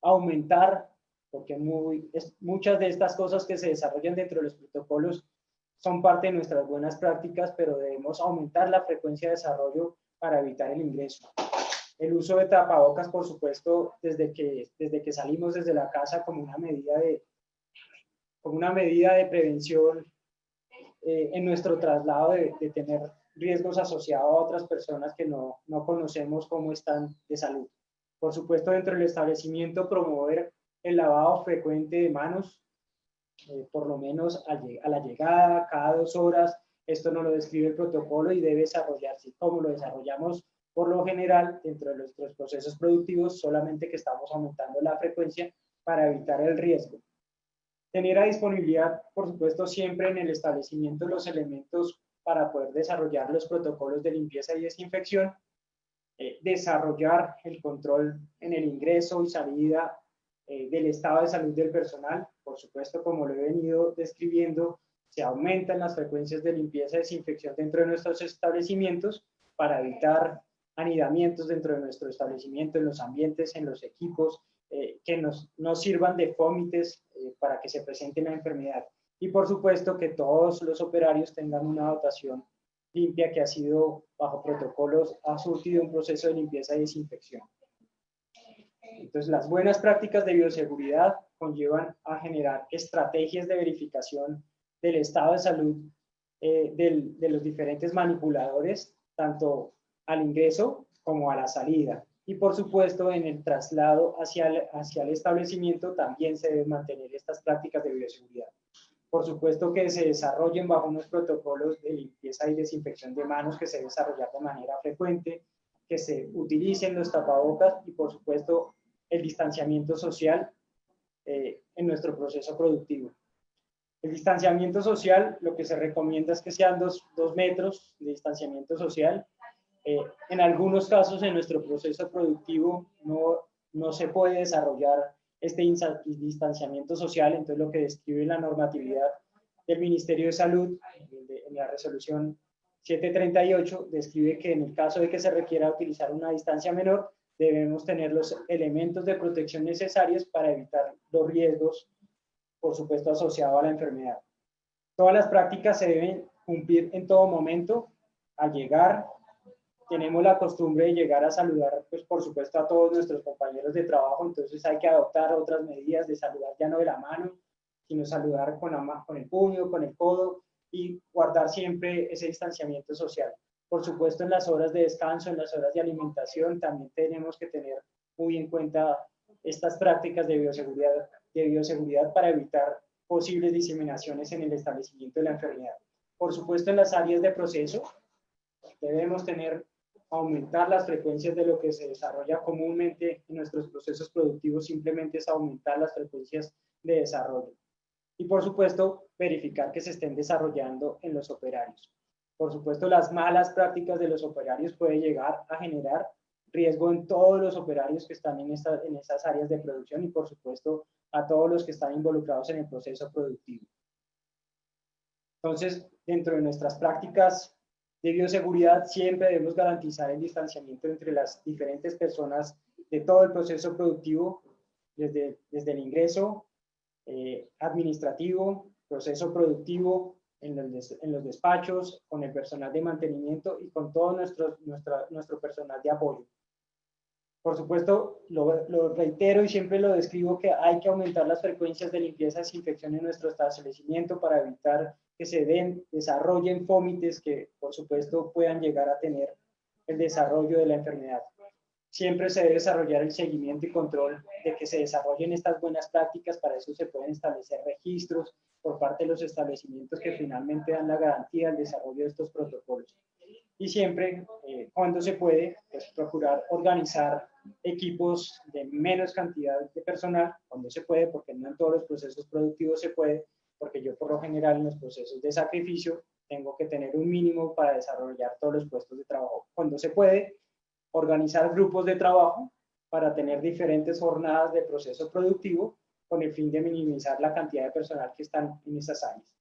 aumentar, porque muchas de estas cosas que se desarrollan dentro de los protocolos son parte de nuestras buenas prácticas, pero debemos aumentar la frecuencia de desarrollo para evitar el ingreso. El uso de tapabocas, por supuesto, desde que salimos desde la casa como una medida de prevención en nuestro traslado de tener riesgos asociados a otras personas que no conocemos cómo están de salud. Por supuesto, dentro del establecimiento, promover el lavado frecuente de manos, por lo menos a la llegada, cada 2 horas. Esto no lo describe el protocolo y debe desarrollarse como lo desarrollamos por lo general dentro de nuestros procesos productivos, solamente que estamos aumentando la frecuencia para evitar el riesgo. Tener a disponibilidad, por supuesto, siempre en el establecimiento los elementos para poder desarrollar los protocolos de limpieza y desinfección, desarrollar el control en el ingreso y salida del estado de salud del personal. Por supuesto, como lo he venido describiendo, se aumentan las frecuencias de limpieza y desinfección dentro de nuestros establecimientos para evitar anidamientos dentro de nuestro establecimiento, en los ambientes, en los equipos, que nos sirvan de fómites para que se presente la enfermedad. Y por supuesto que todos los operarios tengan una dotación limpia que ha sido bajo protocolos, ha surtido un proceso de limpieza y desinfección. Entonces, las buenas prácticas de bioseguridad conllevan a generar estrategias de verificación del estado de salud de los diferentes manipuladores, tanto al ingreso como a la salida. Y por supuesto, en el traslado hacia el establecimiento también se deben mantener estas prácticas de bioseguridad. Por supuesto que se desarrollen bajo unos protocolos de limpieza y desinfección de manos que se deben desarrollar de manera frecuente, que se utilicen los tapabocas y por supuesto el distanciamiento social en nuestro proceso productivo. El distanciamiento social, lo que se recomienda es que sean 2 metros de distanciamiento social. En algunos casos en nuestro proceso productivo no se puede desarrollar este distanciamiento social, entonces lo que describe la normatividad del Ministerio de Salud en la resolución 738 describe que en el caso de que se requiera utilizar una distancia menor, debemos tener los elementos de protección necesarios para evitar los riesgos, por supuesto, asociados a la enfermedad. Todas las prácticas se deben cumplir en todo momento. Al llegar, tenemos la costumbre de llegar a saludar, pues por supuesto, a todos nuestros compañeros de trabajo, entonces hay que adoptar otras medidas de saludar ya no de la mano, sino saludar con el puño, con el codo y guardar siempre ese distanciamiento social. Por supuesto, en las horas de descanso, en las horas de alimentación, también tenemos que tener muy en cuenta estas prácticas de bioseguridad para evitar posibles diseminaciones en el establecimiento de la enfermedad. Por supuesto, en las áreas de proceso, debemos aumentar las frecuencias de lo que se desarrolla comúnmente en nuestros procesos productivos, simplemente es aumentar las frecuencias de desarrollo. Y por supuesto, verificar que se estén desarrollando en los operarios. Por supuesto, las malas prácticas de los operarios pueden llegar a generar riesgo en todos los operarios que están en esas áreas de producción y por supuesto a todos los que están involucrados en el proceso productivo. Entonces, dentro de nuestras prácticas de bioseguridad siempre debemos garantizar el distanciamiento entre las diferentes personas de todo el proceso productivo, desde el ingreso administrativo, proceso productivo, en los despachos, con el personal de mantenimiento y con todo nuestro personal de apoyo. Por supuesto, lo reitero y siempre lo describo que hay que aumentar las frecuencias de limpieza y desinfección en nuestro establecimiento para evitar que se desarrollen fómites que por supuesto puedan llegar a tener el desarrollo de la enfermedad. Siempre se debe desarrollar el seguimiento y control de que se desarrollen estas buenas prácticas. Para eso se pueden establecer registros por parte de los establecimientos que finalmente dan la garantía del desarrollo de estos protocolos. Y siempre, cuando se puede, pues, procurar organizar equipos de menos cantidad de personal, cuando se puede, porque no en todos los procesos productivos se puede, porque yo por lo general en los procesos de sacrificio tengo que tener un mínimo para desarrollar todos los puestos de trabajo. Cuando se puede, organizar grupos de trabajo para tener diferentes jornadas de proceso productivo con el fin de minimizar la cantidad de personal que están en esas áreas.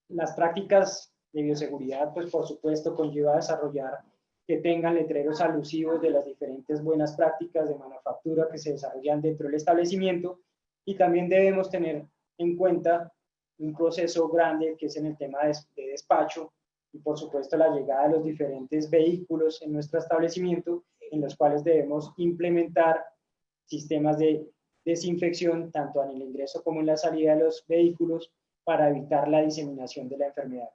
Las prácticas de bioseguridad, pues por supuesto, conlleva desarrollar que tengan letreros alusivos de las diferentes buenas prácticas de manufactura que se desarrollan dentro del establecimiento, y también debemos tener en cuenta un proceso grande que es en el tema de despacho, y por supuesto la llegada de los diferentes vehículos en nuestro establecimiento, en los cuales debemos implementar sistemas de desinfección tanto en el ingreso como en la salida de los vehículos para evitar la diseminación de la enfermedad.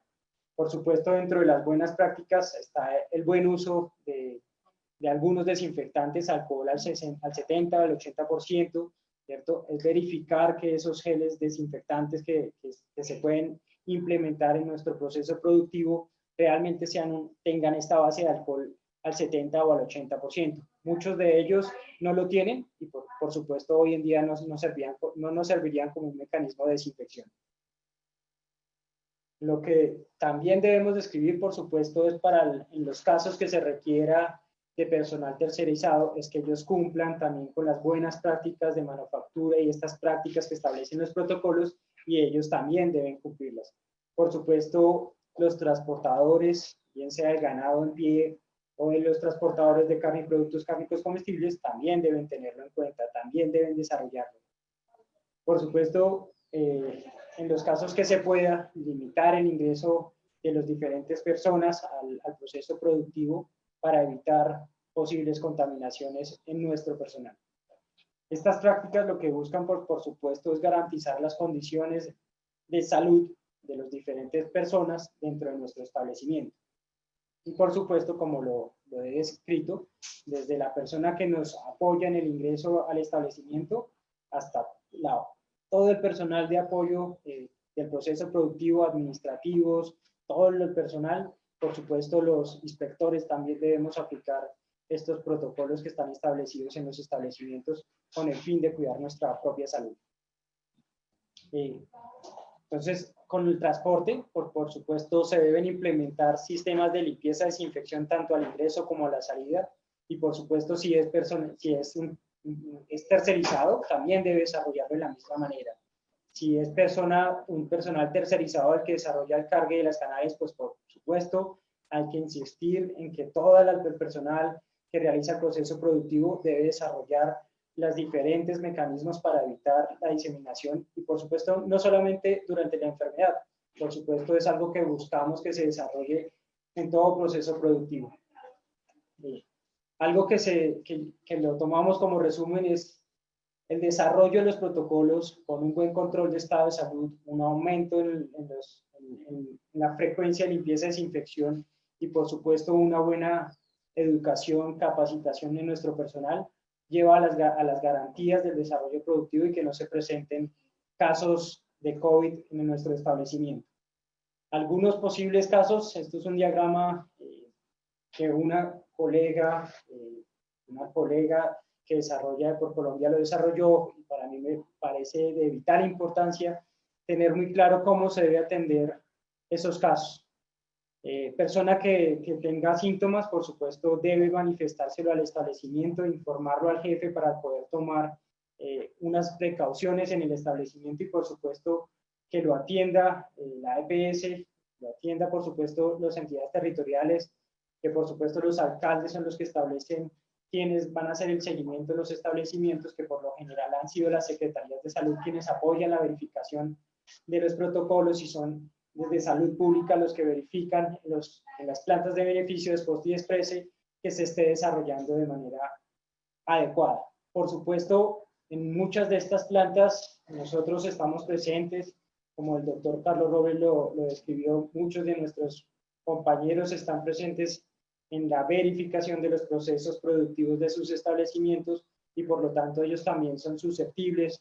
Por supuesto, dentro de las buenas prácticas está el buen uso de algunos desinfectantes, alcohol al 70, al 80%, ¿cierto? Es verificar que esos geles desinfectantes que se pueden implementar en nuestro proceso productivo realmente tengan esta base de alcohol al 70 o al 80%. Muchos de ellos no lo tienen y por supuesto hoy en día no nos servirían como un mecanismo de desinfección. Lo que también debemos describir, por supuesto, es en los casos que se requiera de personal tercerizado, es que ellos cumplan también con las buenas prácticas de manufactura y estas prácticas que establecen los protocolos, y ellos también deben cumplirlas. Por supuesto, los transportadores, bien sea el ganado en pie o los transportadores de carne y productos cárnicos comestibles, también deben tenerlo en cuenta, también deben desarrollarlo. Por supuesto, en los casos que se pueda, limitar el ingreso de las diferentes personas al proceso productivo para evitar posibles contaminaciones en nuestro personal. Estas prácticas lo que buscan, por supuesto, es garantizar las condiciones de salud de las diferentes personas dentro de nuestro establecimiento. Y por supuesto, como lo he descrito, desde la persona que nos apoya en el ingreso al establecimiento hasta todo el personal de apoyo del proceso productivo, administrativos, todo el personal, por supuesto los inspectores también debemos aplicar estos protocolos que están establecidos en los establecimientos con el fin de cuidar nuestra propia salud. Entonces, con el transporte, por supuesto, se deben implementar sistemas de limpieza y desinfección tanto al ingreso como a la salida, y por supuesto, si es tercerizado, también debe desarrollarlo de la misma manera. Si es un personal tercerizado el que desarrolla el cargue de las canales, pues por supuesto hay que insistir en que todo el personal que realiza el proceso productivo debe desarrollar los diferentes mecanismos para evitar la diseminación, y por supuesto no solamente durante la enfermedad, por supuesto es algo que buscamos que se desarrolle en todo proceso productivo. Algo que lo tomamos como resumen es el desarrollo de los protocolos con un buen control de estado de salud, un aumento en la frecuencia de limpieza y desinfección, y por supuesto una buena educación, capacitación de nuestro personal, lleva a las garantías del desarrollo productivo y que no se presenten casos de COVID en nuestro establecimiento. Algunos posibles casos, esto es un diagrama que una colega que desarrolla por Colombia lo desarrolló, y para mí me parece de vital importancia tener muy claro cómo se debe atender esos casos. Persona que tenga síntomas, por supuesto, debe manifestárselo al establecimiento, informarlo al jefe para poder tomar unas precauciones en el establecimiento, y por supuesto que lo atienda la EPS, lo atienda por supuesto las entidades territoriales, que por supuesto los alcaldes son los que establecen quienes van a hacer el seguimiento de los establecimientos, que por lo general han sido las secretarías de salud quienes apoyan la verificación de los protocolos, y son desde salud pública los que verifican en las plantas de beneficio de Post y Exprese que se esté desarrollando de manera adecuada. Por supuesto, en muchas de estas plantas nosotros estamos presentes como el doctor Carlos Robles lo describió, muchos de nuestros compañeros están presentes en la verificación de los procesos productivos de sus establecimientos y por lo tanto ellos también son susceptibles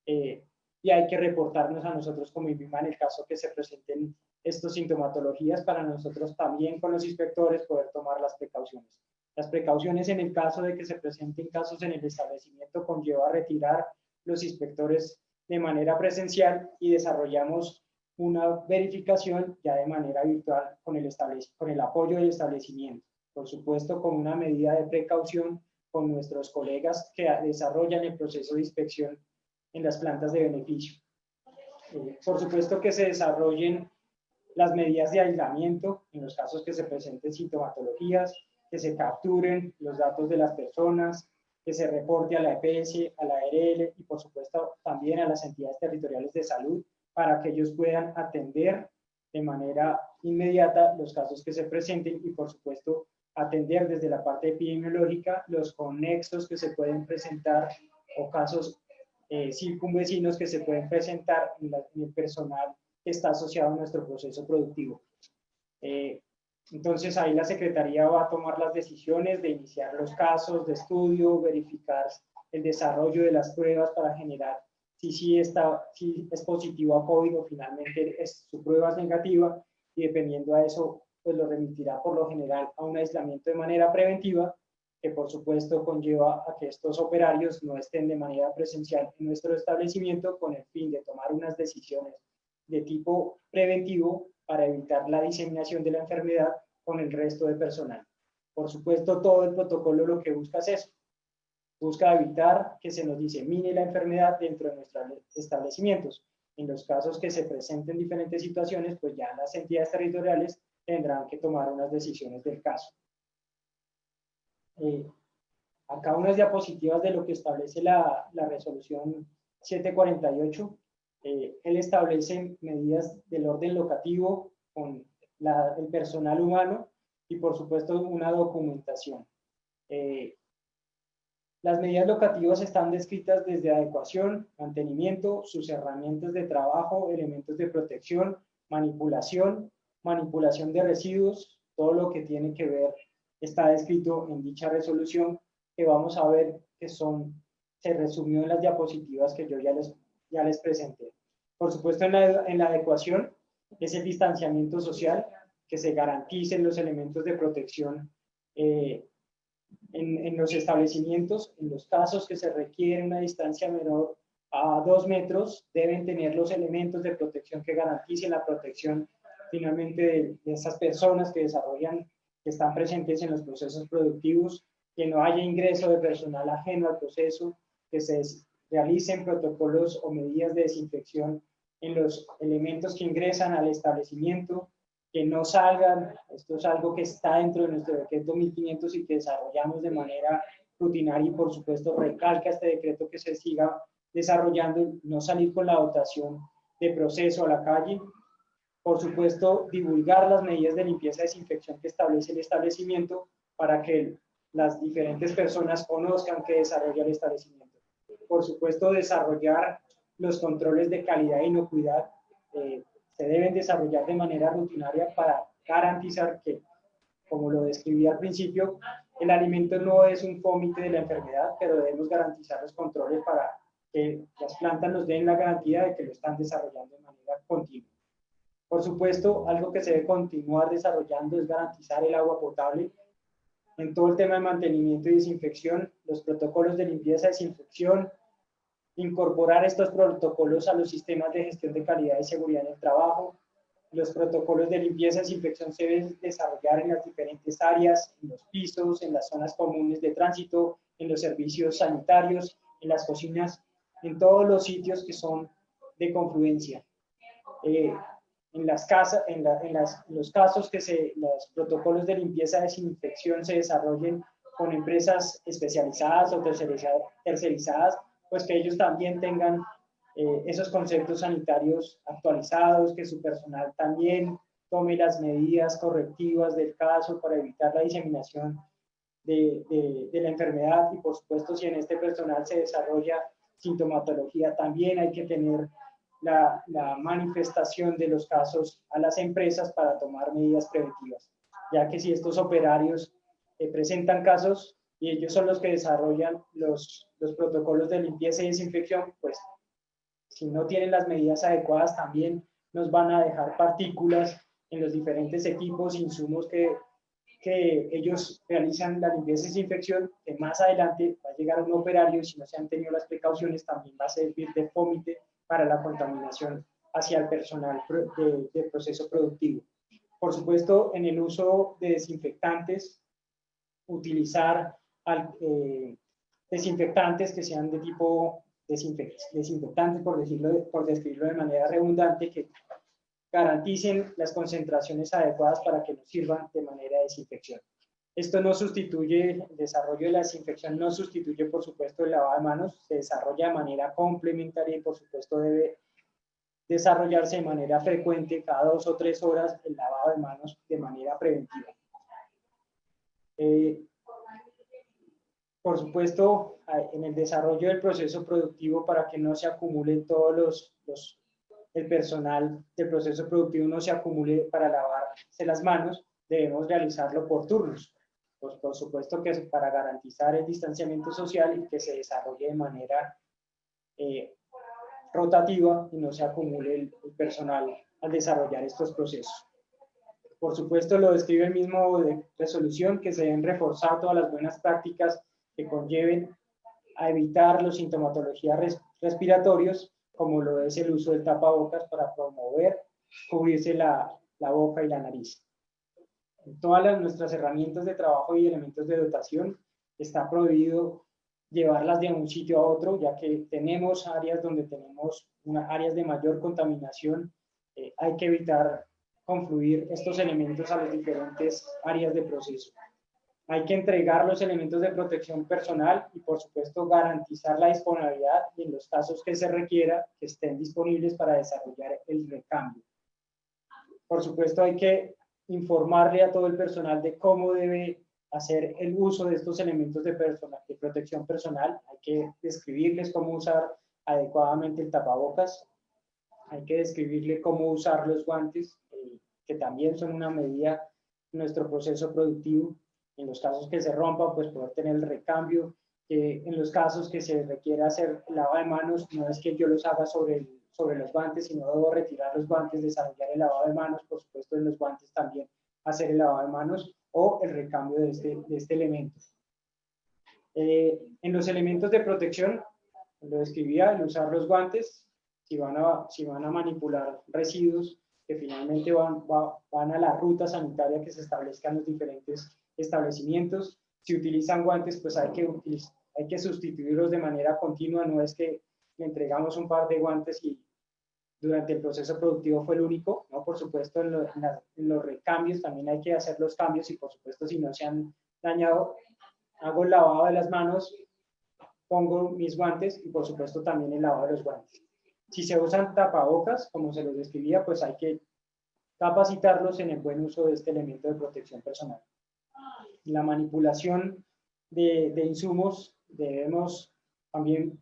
y hay que reportarnos a nosotros como INVIMA en el caso que se presenten estas sintomatologías para nosotros también con los inspectores poder tomar las precauciones. Las precauciones en el caso de que se presenten casos en el establecimiento conlleva retirar los inspectores de manera presencial y desarrollamos una verificación ya de manera virtual con el apoyo del establecimiento. Por supuesto, con una medida de precaución con nuestros colegas que desarrollan el proceso de inspección en las plantas de beneficio. Por supuesto que se desarrollen las medidas de aislamiento en los casos que se presenten sintomatologías, que se capturen los datos de las personas, que se reporte a la EPS, a la ARL y por supuesto también a las entidades territoriales de salud para que ellos puedan atender de manera inmediata los casos que se presenten y por supuesto atender desde la parte epidemiológica los conexos que se pueden presentar o casos circunvecinos que se pueden presentar en el personal que está asociado a nuestro proceso productivo. Entonces ahí la Secretaría va a tomar las decisiones de iniciar los casos de estudio, verificar el desarrollo de las pruebas para generar si es positivo a COVID o finalmente su prueba es negativa y dependiendo a eso pues lo remitirá por lo general a un aislamiento de manera preventiva que por supuesto conlleva a que estos operarios no estén de manera presencial en nuestro establecimiento con el fin de tomar unas decisiones de tipo preventivo para evitar la diseminación de la enfermedad con el resto de personal. Por supuesto, todo el protocolo lo que busca es eso. Busca evitar que se nos disemine la enfermedad dentro de nuestros establecimientos. En los casos que se presenten diferentes situaciones, pues ya las entidades territoriales tendrán que tomar unas decisiones del caso. Acá unas diapositivas de lo que establece la resolución 748. Él establece medidas del orden locativo con el personal humano y por supuesto una documentación. Las medidas locativas están descritas desde adecuación, mantenimiento, sus herramientas de trabajo, elementos de protección, manipulación de residuos, todo lo que tiene que ver está descrito en dicha resolución que vamos a ver que se resumió en las diapositivas que yo ya les presenté. Por supuesto, en la adecuación es el distanciamiento social, que se garanticen los elementos de protección en los establecimientos. En los casos que se requiere una distancia menor a 2 metros, deben tener los elementos de protección que garanticen la protección finalmente de esas personas que están presentes en los procesos productivos, que no haya ingreso de personal ajeno al proceso, que se realicen protocolos o medidas de desinfección en los elementos que ingresan al establecimiento, que no salgan. Esto es algo que está dentro de nuestro decreto 1500 y que desarrollamos de manera rutinaria y por supuesto recalca este decreto que se siga desarrollando, no salir con la dotación de proceso a la calle. Por supuesto, divulgar las medidas de limpieza y desinfección que establece el establecimiento para que las diferentes personas conozcan que desarrolla el establecimiento. Por supuesto, desarrollar los controles de calidad e inocuidad se deben desarrollar de manera rutinaria para garantizar que, como lo describí al principio, el alimento no es un fómite de la enfermedad, pero debemos garantizar los controles para que las plantas nos den la garantía de que lo están desarrollando de manera continua. Por supuesto, algo que se debe continuar desarrollando es garantizar el agua potable. En todo el tema de mantenimiento y desinfección, los protocolos de limpieza y desinfección, incorporar estos protocolos a los sistemas de gestión de calidad y seguridad en el trabajo. Los protocolos de limpieza y desinfección se deben desarrollar en las diferentes áreas, en los pisos, en las zonas comunes de tránsito, en los servicios sanitarios, en las cocinas, en todos los sitios que son de confluencia. En los casos que los protocolos de limpieza y desinfección se desarrollen con empresas especializadas o tercerizadas, pues que ellos también tengan esos conceptos sanitarios actualizados, que su personal también tome las medidas correctivas del caso para evitar la diseminación de la enfermedad y por supuesto si en este personal se desarrolla sintomatología también hay que tener la manifestación de los casos a las empresas para tomar medidas preventivas, ya que si estos operarios presentan casos y ellos son los que desarrollan los protocolos de limpieza y desinfección, pues si no tienen las medidas adecuadas también nos van a dejar partículas en los diferentes equipos, insumos que ellos realizan la limpieza y desinfección, que más adelante va a llegar un operario y si no se han tenido las precauciones también va a servir de fómite para la contaminación hacia el personal del proceso productivo. Por supuesto, en el uso de desinfectantes, utilizar desinfectantes que sean de tipo desinfectantes, por describirlo de manera redundante, que garanticen las concentraciones adecuadas para que nos sirvan de manera de desinfección. Esto no sustituye, el desarrollo de la desinfección no sustituye, por supuesto, el lavado de manos, se desarrolla de manera complementaria y, por supuesto, debe desarrollarse de manera frecuente, cada 2 o 3 horas, el lavado de manos de manera preventiva. Por supuesto, en el desarrollo del proceso productivo, para que no se acumulen todos el personal del proceso productivo no se acumule para lavarse las manos, debemos realizarlo por turnos. Pues por supuesto que es para garantizar el distanciamiento social y que se desarrolle de manera rotativa y no se acumule el personal al desarrollar estos procesos. Por supuesto, lo describe el mismo de resolución, que se deben reforzar todas las buenas prácticas que conlleven a evitar las sintomatologías respiratorios, como lo es el uso del tapabocas para promover cubrirse la boca y la nariz. En todas nuestras herramientas de trabajo y elementos de dotación está prohibido llevarlas de un sitio a otro, ya que tenemos áreas donde tenemos áreas de mayor contaminación. Hay que evitar confluir estos elementos a las diferentes áreas de proceso. Hay que entregar los elementos de protección personal y, por supuesto, garantizar la disponibilidad y, en los casos que se requiera, que estén disponibles para desarrollar el recambio. Por supuesto, hay que informarle a todo el personal de cómo debe hacer el uso de estos elementos de protección personal. Hay que describirles cómo usar adecuadamente el tapabocas. Hay que describirle cómo usar los guantes, que también son una medida en nuestro proceso productivo. En los casos que se rompa, pues poder tener el recambio. En los casos que se requiera hacer lavado de manos, no es que yo los haga sobre los guantes, sino debo retirar los guantes, desarrollar el lavado de manos, por supuesto en los guantes también hacer el lavado de manos o el recambio de este elemento. En los elementos de protección, lo describía, el usar los guantes, si van a manipular residuos que finalmente van a la ruta sanitaria que se establezcan en los diferentes establecimientos. Si utilizan guantes, pues hay que sustituirlos de manera continua, no es que le entregamos un par de guantes y durante el proceso productivo fue el único, ¿no? Por supuesto, en los recambios también hay que hacer los cambios y, por supuesto, si no se han dañado, hago el lavado de las manos, pongo mis guantes y, por supuesto, también el lavado de los guantes. Si se usan tapabocas, como se los describía, pues hay que capacitarlos en el buen uso de este elemento de protección personal. La manipulación de insumos, debemos también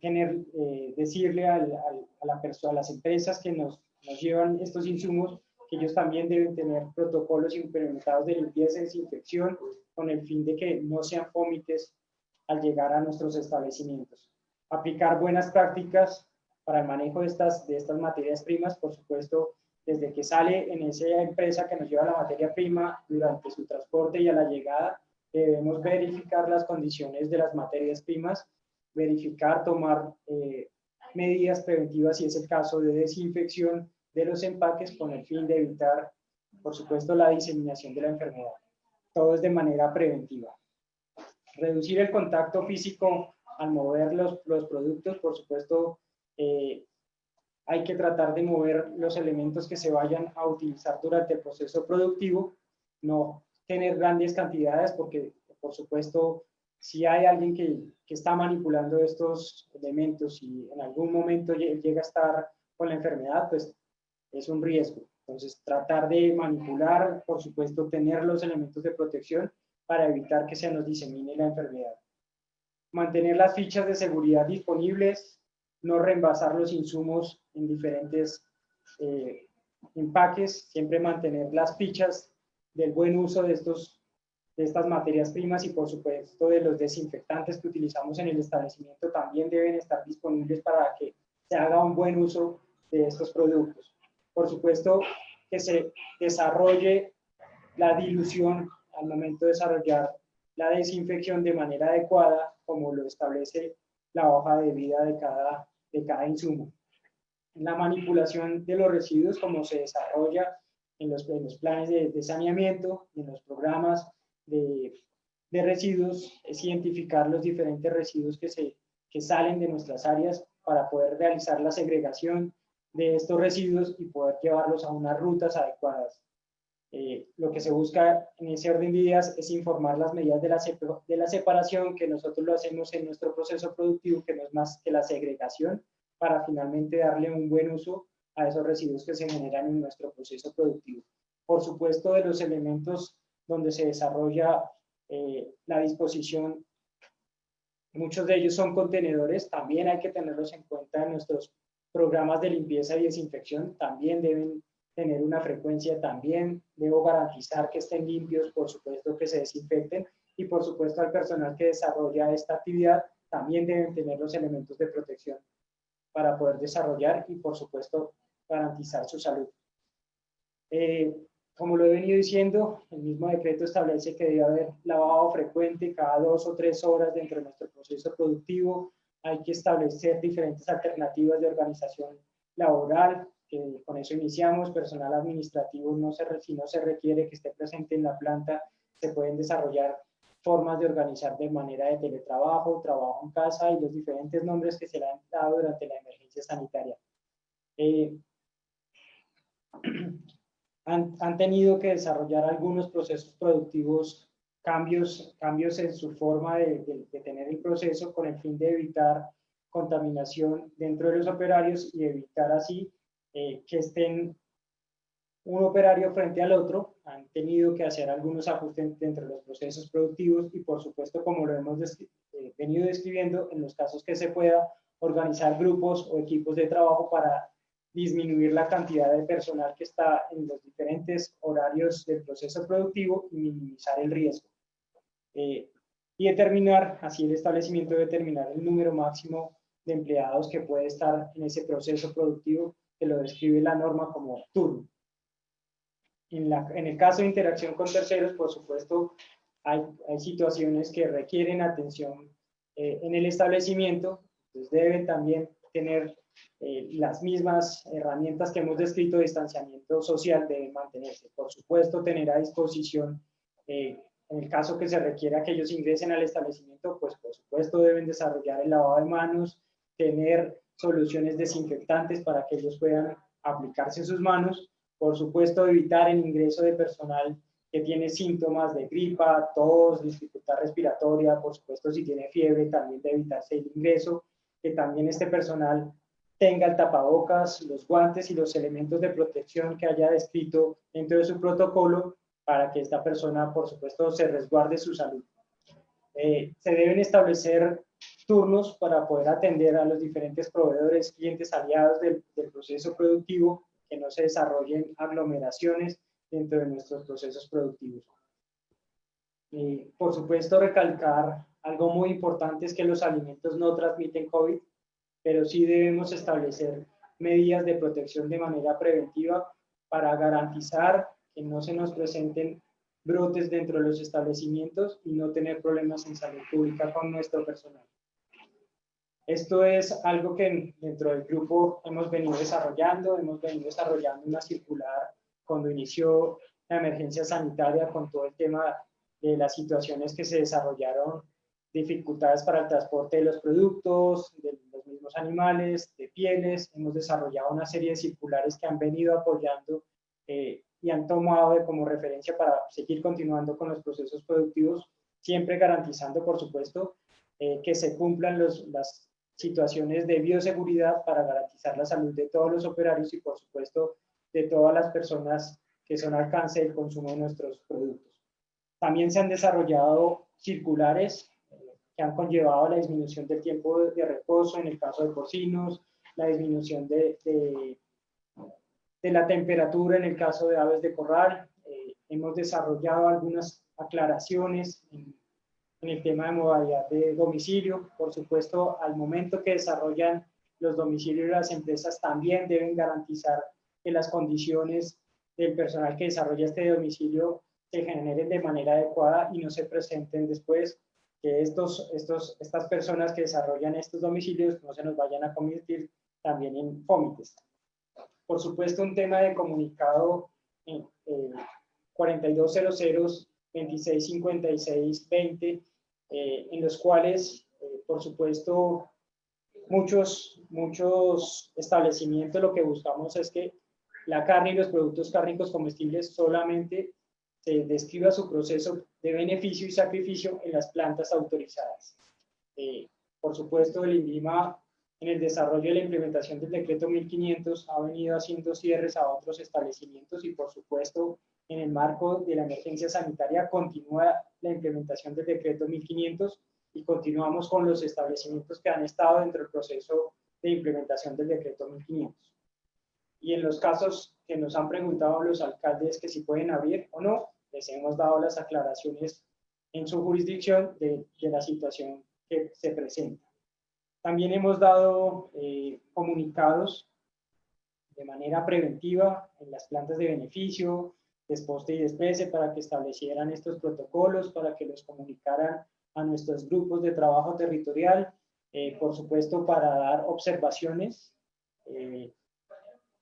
decirle a las empresas que nos llevan estos insumos que ellos también deben tener protocolos implementados de limpieza y desinfección con el fin de que no sean fómites al llegar a nuestros establecimientos. Aplicar buenas prácticas para el manejo de estas materias primas, por supuesto, desde que sale en esa empresa que nos lleva la materia prima, durante su transporte y a la llegada, debemos verificar las condiciones de las materias primas, verificar, tomar medidas preventivas si es el caso de desinfección de los empaques con el fin de evitar, por supuesto, la diseminación de la enfermedad. Todo es de manera preventiva. Reducir el contacto físico al mover los productos, por supuesto, hay que tratar de mover los elementos que se vayan a utilizar durante el proceso productivo, no tener grandes cantidades porque, por supuesto, si hay alguien que está manipulando estos elementos y en algún momento llega a estar con la enfermedad, pues es un riesgo. Entonces, tratar de manipular, por supuesto, tener los elementos de protección para evitar que se nos disemine la enfermedad. Mantener las fichas de seguridad disponibles, no reembasar los insumos en diferentes empaques, siempre mantener las fichas del buen uso de estas materias primas y por supuesto de los desinfectantes que utilizamos en el establecimiento también deben estar disponibles para que se haga un buen uso de estos productos. Por supuesto que se desarrolle la dilución al momento de desarrollar la desinfección de manera adecuada, como lo establece la hoja de vida de cada insumo. La manipulación de los residuos, como se desarrolla en los planes de saneamiento, en los programas de residuos, es identificar los diferentes residuos que salen de nuestras áreas para poder realizar la segregación de estos residuos y poder llevarlos a unas rutas adecuadas. Lo que se busca en ese orden de ideas es informar las medidas de la separación, que nosotros lo hacemos en nuestro proceso productivo, que no es más que la segregación, para finalmente darle un buen uso a esos residuos que se generan en nuestro proceso productivo. Por supuesto, de los elementos donde se desarrolla la disposición, muchos de ellos son contenedores, también hay que tenerlos en cuenta en nuestros programas de limpieza y desinfección, también deben tener una frecuencia, también debo garantizar que estén limpios, por supuesto que se desinfecten, y por supuesto al personal que desarrolla esta actividad también deben tener los elementos de protección para poder desarrollar y por supuesto garantizar su salud. Como lo he venido diciendo, el mismo decreto establece que debe haber lavado frecuente cada 2 o 3 horas dentro de nuestro proceso productivo. Hay que establecer diferentes alternativas de organización laboral, que con eso iniciamos. Personal administrativo, si no se requiere que esté presente en la planta, se pueden desarrollar formas de organizar de manera de teletrabajo, trabajo en casa y los diferentes nombres que se le han dado durante la emergencia sanitaria. Han tenido que desarrollar algunos procesos productivos, cambios en su forma de tener el proceso con el fin de evitar contaminación dentro de los operarios y evitar así que estén un operario frente al otro. Han tenido que hacer algunos ajustes dentro de los procesos productivos y por supuesto, como lo hemos venido describiendo, en los casos que se pueda, organizar grupos o equipos de trabajo para disminuir la cantidad de personal que está en los diferentes horarios del proceso productivo y minimizar el riesgo. Y determinar, así el establecimiento debe determinar el número máximo de empleados que puede estar en ese proceso productivo, que lo describe la norma como turno. En el caso de interacción con terceros, por supuesto, hay situaciones que requieren atención en el establecimiento, entonces deben también tener las mismas herramientas que hemos descrito de distanciamiento social deben mantenerse. Por supuesto, tener a disposición, en el caso que se requiera que ellos ingresen al establecimiento, pues por supuesto deben desarrollar el lavado de manos, tener soluciones desinfectantes para que ellos puedan aplicarse en sus manos. Por supuesto, evitar el ingreso de personal que tiene síntomas de gripa, tos, dificultad respiratoria. Por supuesto, si tiene fiebre, también debe evitarse el ingreso. Que también este personal tenga el tapabocas, los guantes y los elementos de protección que haya descrito dentro de su protocolo para que esta persona, por supuesto, se resguarde su salud. Se deben establecer turnos para poder atender a los diferentes proveedores, clientes, aliados del proceso productivo, que no se desarrollen aglomeraciones dentro de nuestros procesos productivos. Por supuesto, recalcar algo muy importante es que los alimentos no transmiten COVID, pero sí debemos establecer medidas de protección de manera preventiva para garantizar que no se nos presenten brotes dentro de los establecimientos y no tener problemas en salud pública con nuestro personal. Esto es algo que dentro del grupo hemos venido desarrollando una circular cuando inició la emergencia sanitaria con todo el tema de las situaciones que se desarrollaron, dificultades para el transporte de los productos, de los mismos animales, de pieles. Hemos desarrollado una serie de circulares que han venido apoyando y han tomado como referencia para seguir continuando con los procesos productivos, siempre garantizando, por supuesto, que se cumplan las situaciones de bioseguridad para garantizar la salud de todos los operarios y, por supuesto, de todas las personas que son al alcance del consumo de nuestros productos. También se han desarrollado circulares que que han conllevado la disminución del tiempo de reposo en el caso de porcinos, la disminución de la temperatura en el caso de aves de corral. Hemos desarrollado algunas aclaraciones en el tema de modalidad de domicilio. Por supuesto, al momento que desarrollan los domicilios, las empresas también deben garantizar que las condiciones del personal que desarrolla este domicilio se generen de manera adecuada y no se presenten después que estas personas que desarrollan estos domicilios no se nos vayan a convertir también en fómites. Por supuesto, un tema de comunicado 4200 2656 20, en los cuales, por supuesto, muchos establecimientos lo que buscamos es que la carne y los productos cárnicos comestibles solamente se describa su proceso de beneficio y sacrificio en las plantas autorizadas. Por supuesto, el INVIMA, en el desarrollo y la implementación del decreto 1500, ha venido haciendo cierres a otros establecimientos y, por supuesto, en el marco de la emergencia sanitaria continúa la implementación del decreto 1500 y continuamos con los establecimientos que han estado dentro del proceso de implementación del decreto 1500. Y en los casos que nos han preguntado los alcaldes que si pueden abrir o no, les hemos dado las aclaraciones en su jurisdicción de la situación que se presenta. También hemos dado comunicados de manera preventiva en las plantas de beneficio, desposte y desprece, para que establecieran estos protocolos, para que los comunicaran a nuestros grupos de trabajo territorial, por supuesto para dar observaciones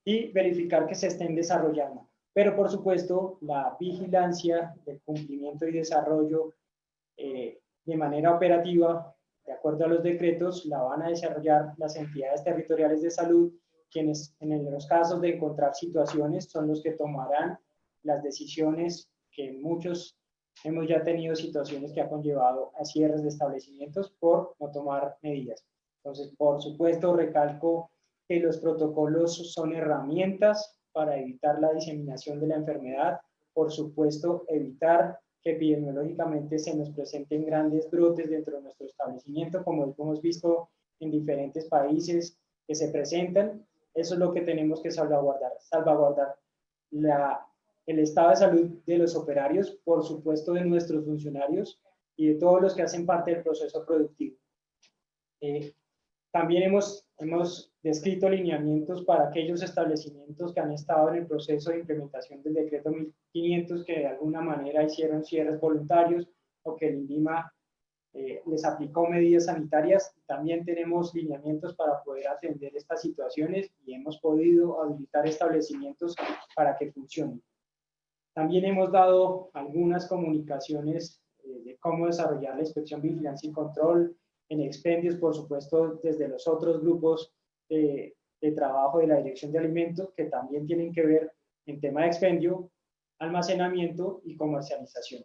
y verificar que se estén desarrollando. Pero por supuesto la vigilancia del cumplimiento y desarrollo de manera operativa, de acuerdo a los decretos, la van a desarrollar las entidades territoriales de salud, quienes en los casos de encontrar situaciones son los que tomarán las decisiones, que muchos hemos ya tenido situaciones que ha conllevado a cierres de establecimientos por no tomar medidas. Entonces, por supuesto, recalco que los protocolos son herramientas para evitar la diseminación de la enfermedad, por supuesto, evitar que epidemiológicamente se nos presenten grandes brotes dentro de nuestro establecimiento, como hemos visto en diferentes países que se presentan. Eso es lo que tenemos que salvaguardar el estado de salud de los operarios, por supuesto de nuestros funcionarios y de todos los que hacen parte del proceso productivo. También hemos descrito lineamientos para aquellos establecimientos que han estado en el proceso de implementación del decreto 1500, que de alguna manera hicieron cierres voluntarios o que el INVIMA les aplicó medidas sanitarias. También tenemos lineamientos para poder atender estas situaciones y hemos podido habilitar establecimientos para que funcionen. También hemos dado algunas comunicaciones de cómo desarrollar la inspección, vigilancia y control en expendios, por supuesto, desde los otros grupos de trabajo de la Dirección de Alimentos, que también tienen que ver en tema de expendio, almacenamiento y comercialización.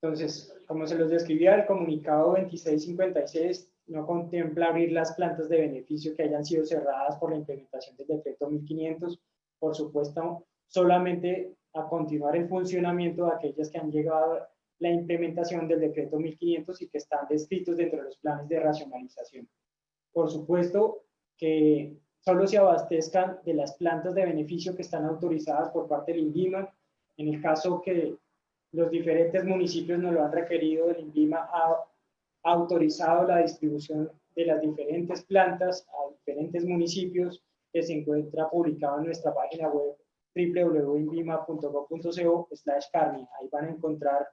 Entonces, como se los describía, el comunicado 2656 no contempla abrir las plantas de beneficio que hayan sido cerradas por la implementación del decreto 1500. Por supuesto, solamente a continuar el funcionamiento de aquellas que han llegado a la implementación del decreto 1500 y que están descritos dentro de los planes de racionalización. Por supuesto que solo se abastezcan de las plantas de beneficio que están autorizadas por parte del INVIMA. En el caso que los diferentes municipios nos lo han requerido, el INVIMA ha autorizado la distribución de las diferentes plantas a diferentes municipios, que se encuentra publicado en nuestra página web www.invima.gov.co/carne. Ahí van a encontrar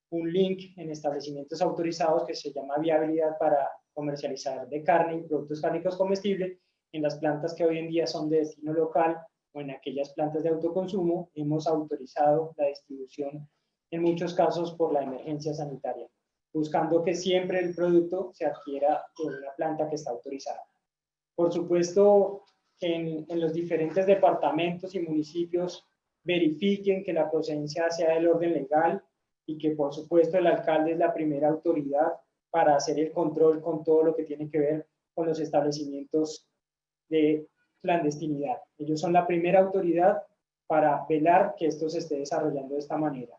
un link en establecimientos autorizados que se llama viabilidad para comercializar de carne y productos cárnicos comestibles en las plantas que hoy en día son de destino local o en aquellas plantas de autoconsumo. Hemos autorizado la distribución en muchos casos por la emergencia sanitaria, buscando que siempre el producto se adquiera en una planta que está autorizada. Por supuesto que en los diferentes departamentos y municipios verifiquen que la procedencia sea del orden legal y que por supuesto el alcalde es la primera autoridad para hacer el control con todo lo que tiene que ver con los establecimientos de clandestinidad. Ellos son la primera autoridad para velar que esto se esté desarrollando de esta manera.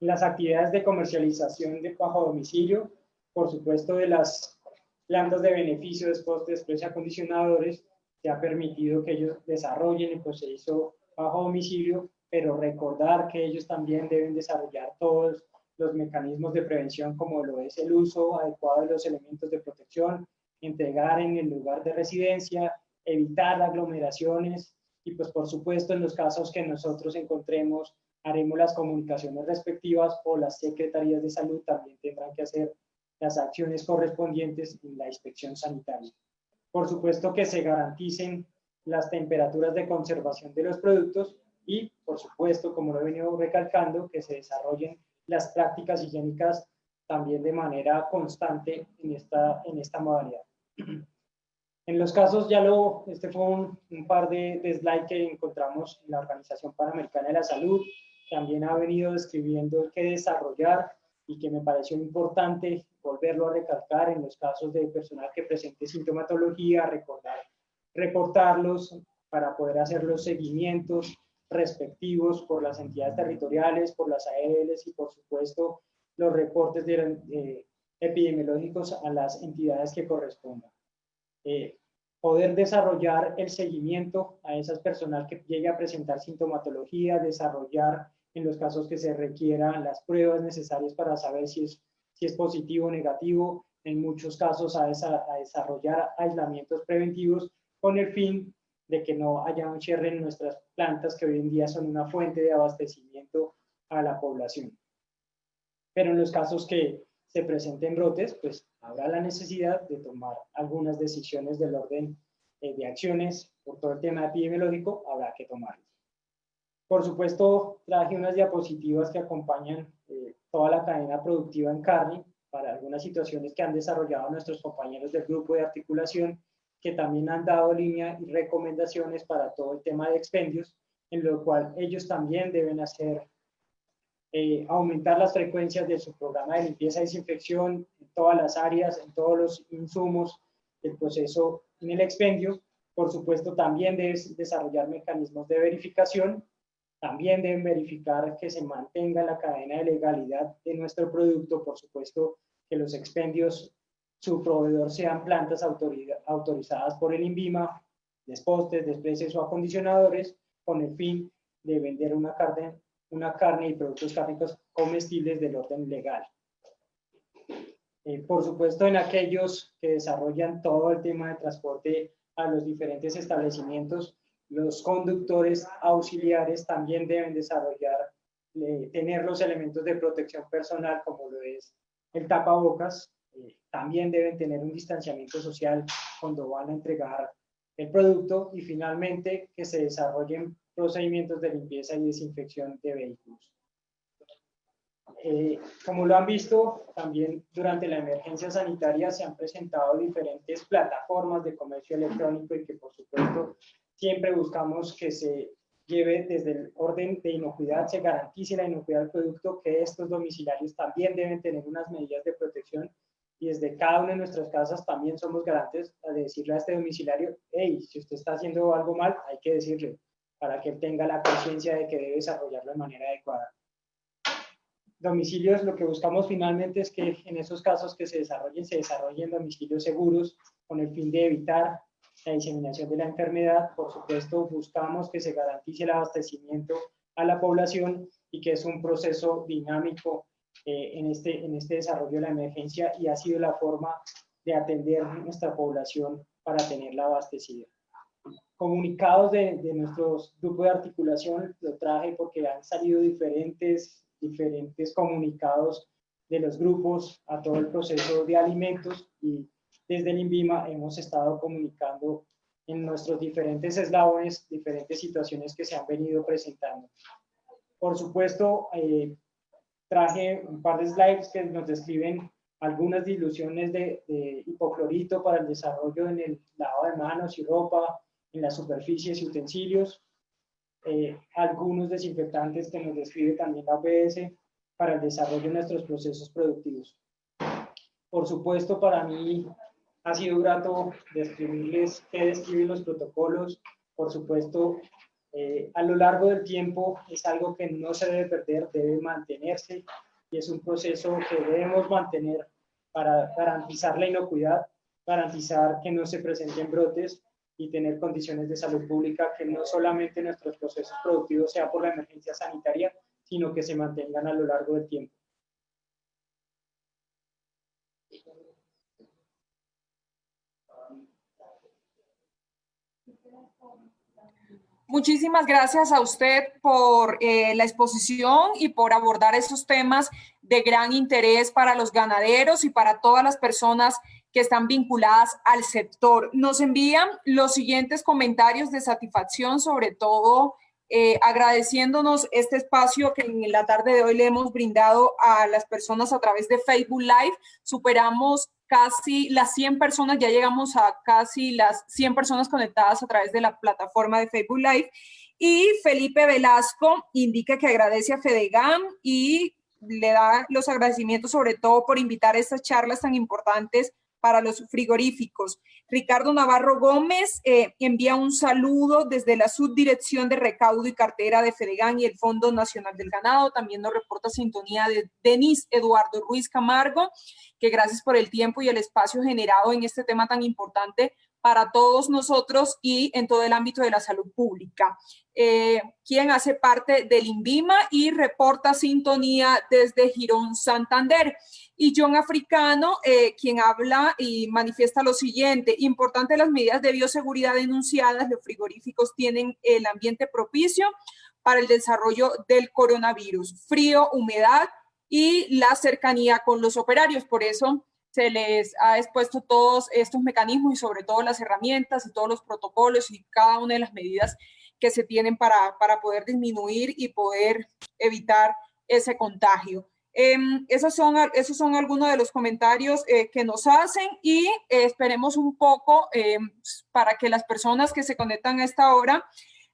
las actividades de comercialización de bajo domicilio, por supuesto de las plantas de beneficio, despojos, desprecio y acondicionadores, se ha permitido que ellos desarrollen el proceso bajo domicilio, pero recordar que ellos también deben desarrollar todos los mecanismos de prevención, como lo es el uso adecuado de los elementos de protección, entregar en el lugar de residencia, evitar aglomeraciones y pues por supuesto en los casos que nosotros encontremos haremos las comunicaciones respectivas o las secretarías de salud también tendrán que hacer las acciones correspondientes en la inspección sanitaria. Por supuesto que se garanticen las temperaturas de conservación de los productos y, por supuesto, como lo he venido recalcando, que se desarrollen las prácticas higiénicas también de manera constante en esta modalidad. En los casos, este fue un par de slides que encontramos en la Organización Panamericana de la Salud, también ha venido describiendo qué desarrollar y que me pareció importante volverlo a recalcar en los casos de personal que presente sintomatología, reportarlos para poder hacer los seguimientos respectivos por las entidades territoriales, por las AELs y por supuesto los reportes epidemiológicos a las entidades que correspondan. Poder desarrollar el seguimiento a esas personas que llegue a presentar sintomatología, desarrollar en los casos que se requieran las pruebas necesarias para saber si es positivo o negativo, en muchos casos a desarrollar aislamientos preventivos con el fin de que no haya un cierre en nuestras plantas que hoy en día son una fuente de abastecimiento a la población. Pero en los casos que se presenten brotes, pues habrá la necesidad de tomar algunas decisiones del orden de acciones por todo el tema epidemiológico, habrá que tomarlas. Por supuesto, traje unas diapositivas que acompañan toda la cadena productiva en carne para algunas situaciones que han desarrollado nuestros compañeros del grupo de articulación, que también han dado línea y recomendaciones para todo el tema de expendios, en lo cual ellos también deben hacer aumentar las frecuencias de su programa de limpieza y desinfección en todas las áreas, en todos los insumos del proceso en el expendio. Por supuesto, también deben desarrollar mecanismos de verificación, también deben verificar que se mantenga la cadena de legalidad de nuestro producto, por supuesto que los expendios, su proveedor sean plantas autorizadas por el INVIMA, despostes, desprecios o acondicionadores, con el fin de vender una carne y productos cárnicos comestibles del orden legal. Por supuesto, en aquellos que desarrollan todo el tema de transporte a los diferentes establecimientos, los conductores auxiliares también deben desarrollar, tener los elementos de protección personal, como lo es el tapabocas, también deben tener un distanciamiento social cuando van a entregar el producto y finalmente que se desarrollen procedimientos de limpieza y desinfección de vehículos. Como lo han visto, también durante la emergencia sanitaria se han presentado diferentes plataformas de comercio electrónico y que por supuesto siempre buscamos que se lleve desde el orden de inocuidad, se garantice la inocuidad del producto, que estos domiciliarios también deben tener unas medidas de protección y desde cada una de nuestras casas también somos garantes de decirle a este domiciliario, hey, si usted está haciendo algo mal, hay que decirle, para que él tenga la conciencia de que debe desarrollarlo de manera adecuada. Domicilios, lo que buscamos finalmente es que en esos casos que se desarrollen domicilios seguros con el fin de evitar la diseminación de la enfermedad. Por supuesto, buscamos que se garantice el abastecimiento a la población y que es un proceso dinámico en este desarrollo de la emergencia y ha sido la forma de atender nuestra población para tenerla abastecida. Comunicados de nuestros grupos de articulación, lo traje porque han salido diferentes comunicados de los grupos a todo el proceso de alimentos y desde el INVIMA hemos estado comunicando en nuestros diferentes eslabones diferentes situaciones que se han venido presentando. Por supuesto, traje un par de slides que nos describen algunas diluciones de hipoclorito para el desarrollo en el lavado de manos y ropa, en las superficies y utensilios. Algunos desinfectantes que nos describe también la OPS para el desarrollo de nuestros procesos productivos. Por supuesto, para mí ha sido grato describirles qué describen los protocolos. Por supuesto, a lo largo del tiempo es algo que no se debe perder, debe mantenerse y es un proceso que debemos mantener para garantizar la inocuidad, garantizar que no se presenten brotes y tener condiciones de salud pública que no solamente nuestros procesos productivos sea por la emergencia sanitaria, sino que se mantengan a lo largo del tiempo. Muchísimas gracias a usted por la exposición y por abordar esos temas de gran interés para los ganaderos y para todas las personas que están vinculadas al sector. Nos envían los siguientes comentarios de satisfacción, sobre todo agradeciéndonos este espacio que en la tarde de hoy le hemos brindado a las personas a través de Facebook Live. Superamos casi las 100 personas, ya llegamos a casi las 100 personas conectadas a través de la plataforma de Facebook Live. Y Felipe Velasco indica que agradece a Fedegam y le da los agradecimientos sobre todo por invitar a estas charlas tan importantes para los frigoríficos. Ricardo Navarro Gómez envía un saludo desde la Subdirección de Recaudo y Cartera de Fedegam y el Fondo Nacional del Ganado. También nos reporta sintonía de Denis Eduardo Ruiz Camargo, que gracias por el tiempo y el espacio generado en este tema tan importante para todos nosotros y en todo el ámbito de la salud pública. Quien hace parte del INVIMA y reporta sintonía desde Girón, Santander. Y John Africano, quien habla y manifiesta lo siguiente: importante las medidas de bioseguridad denunciadas, los frigoríficos tienen el ambiente propicio para el desarrollo del coronavirus, frío, humedad y la cercanía con los operarios. Por eso se les ha expuesto todos estos mecanismos y sobre todo las herramientas y todos los protocolos y cada una de las medidas que se tienen para poder disminuir y poder evitar ese contagio. Esos son algunos de los comentarios que nos hacen y esperemos un poco para que las personas que se conectan a esta hora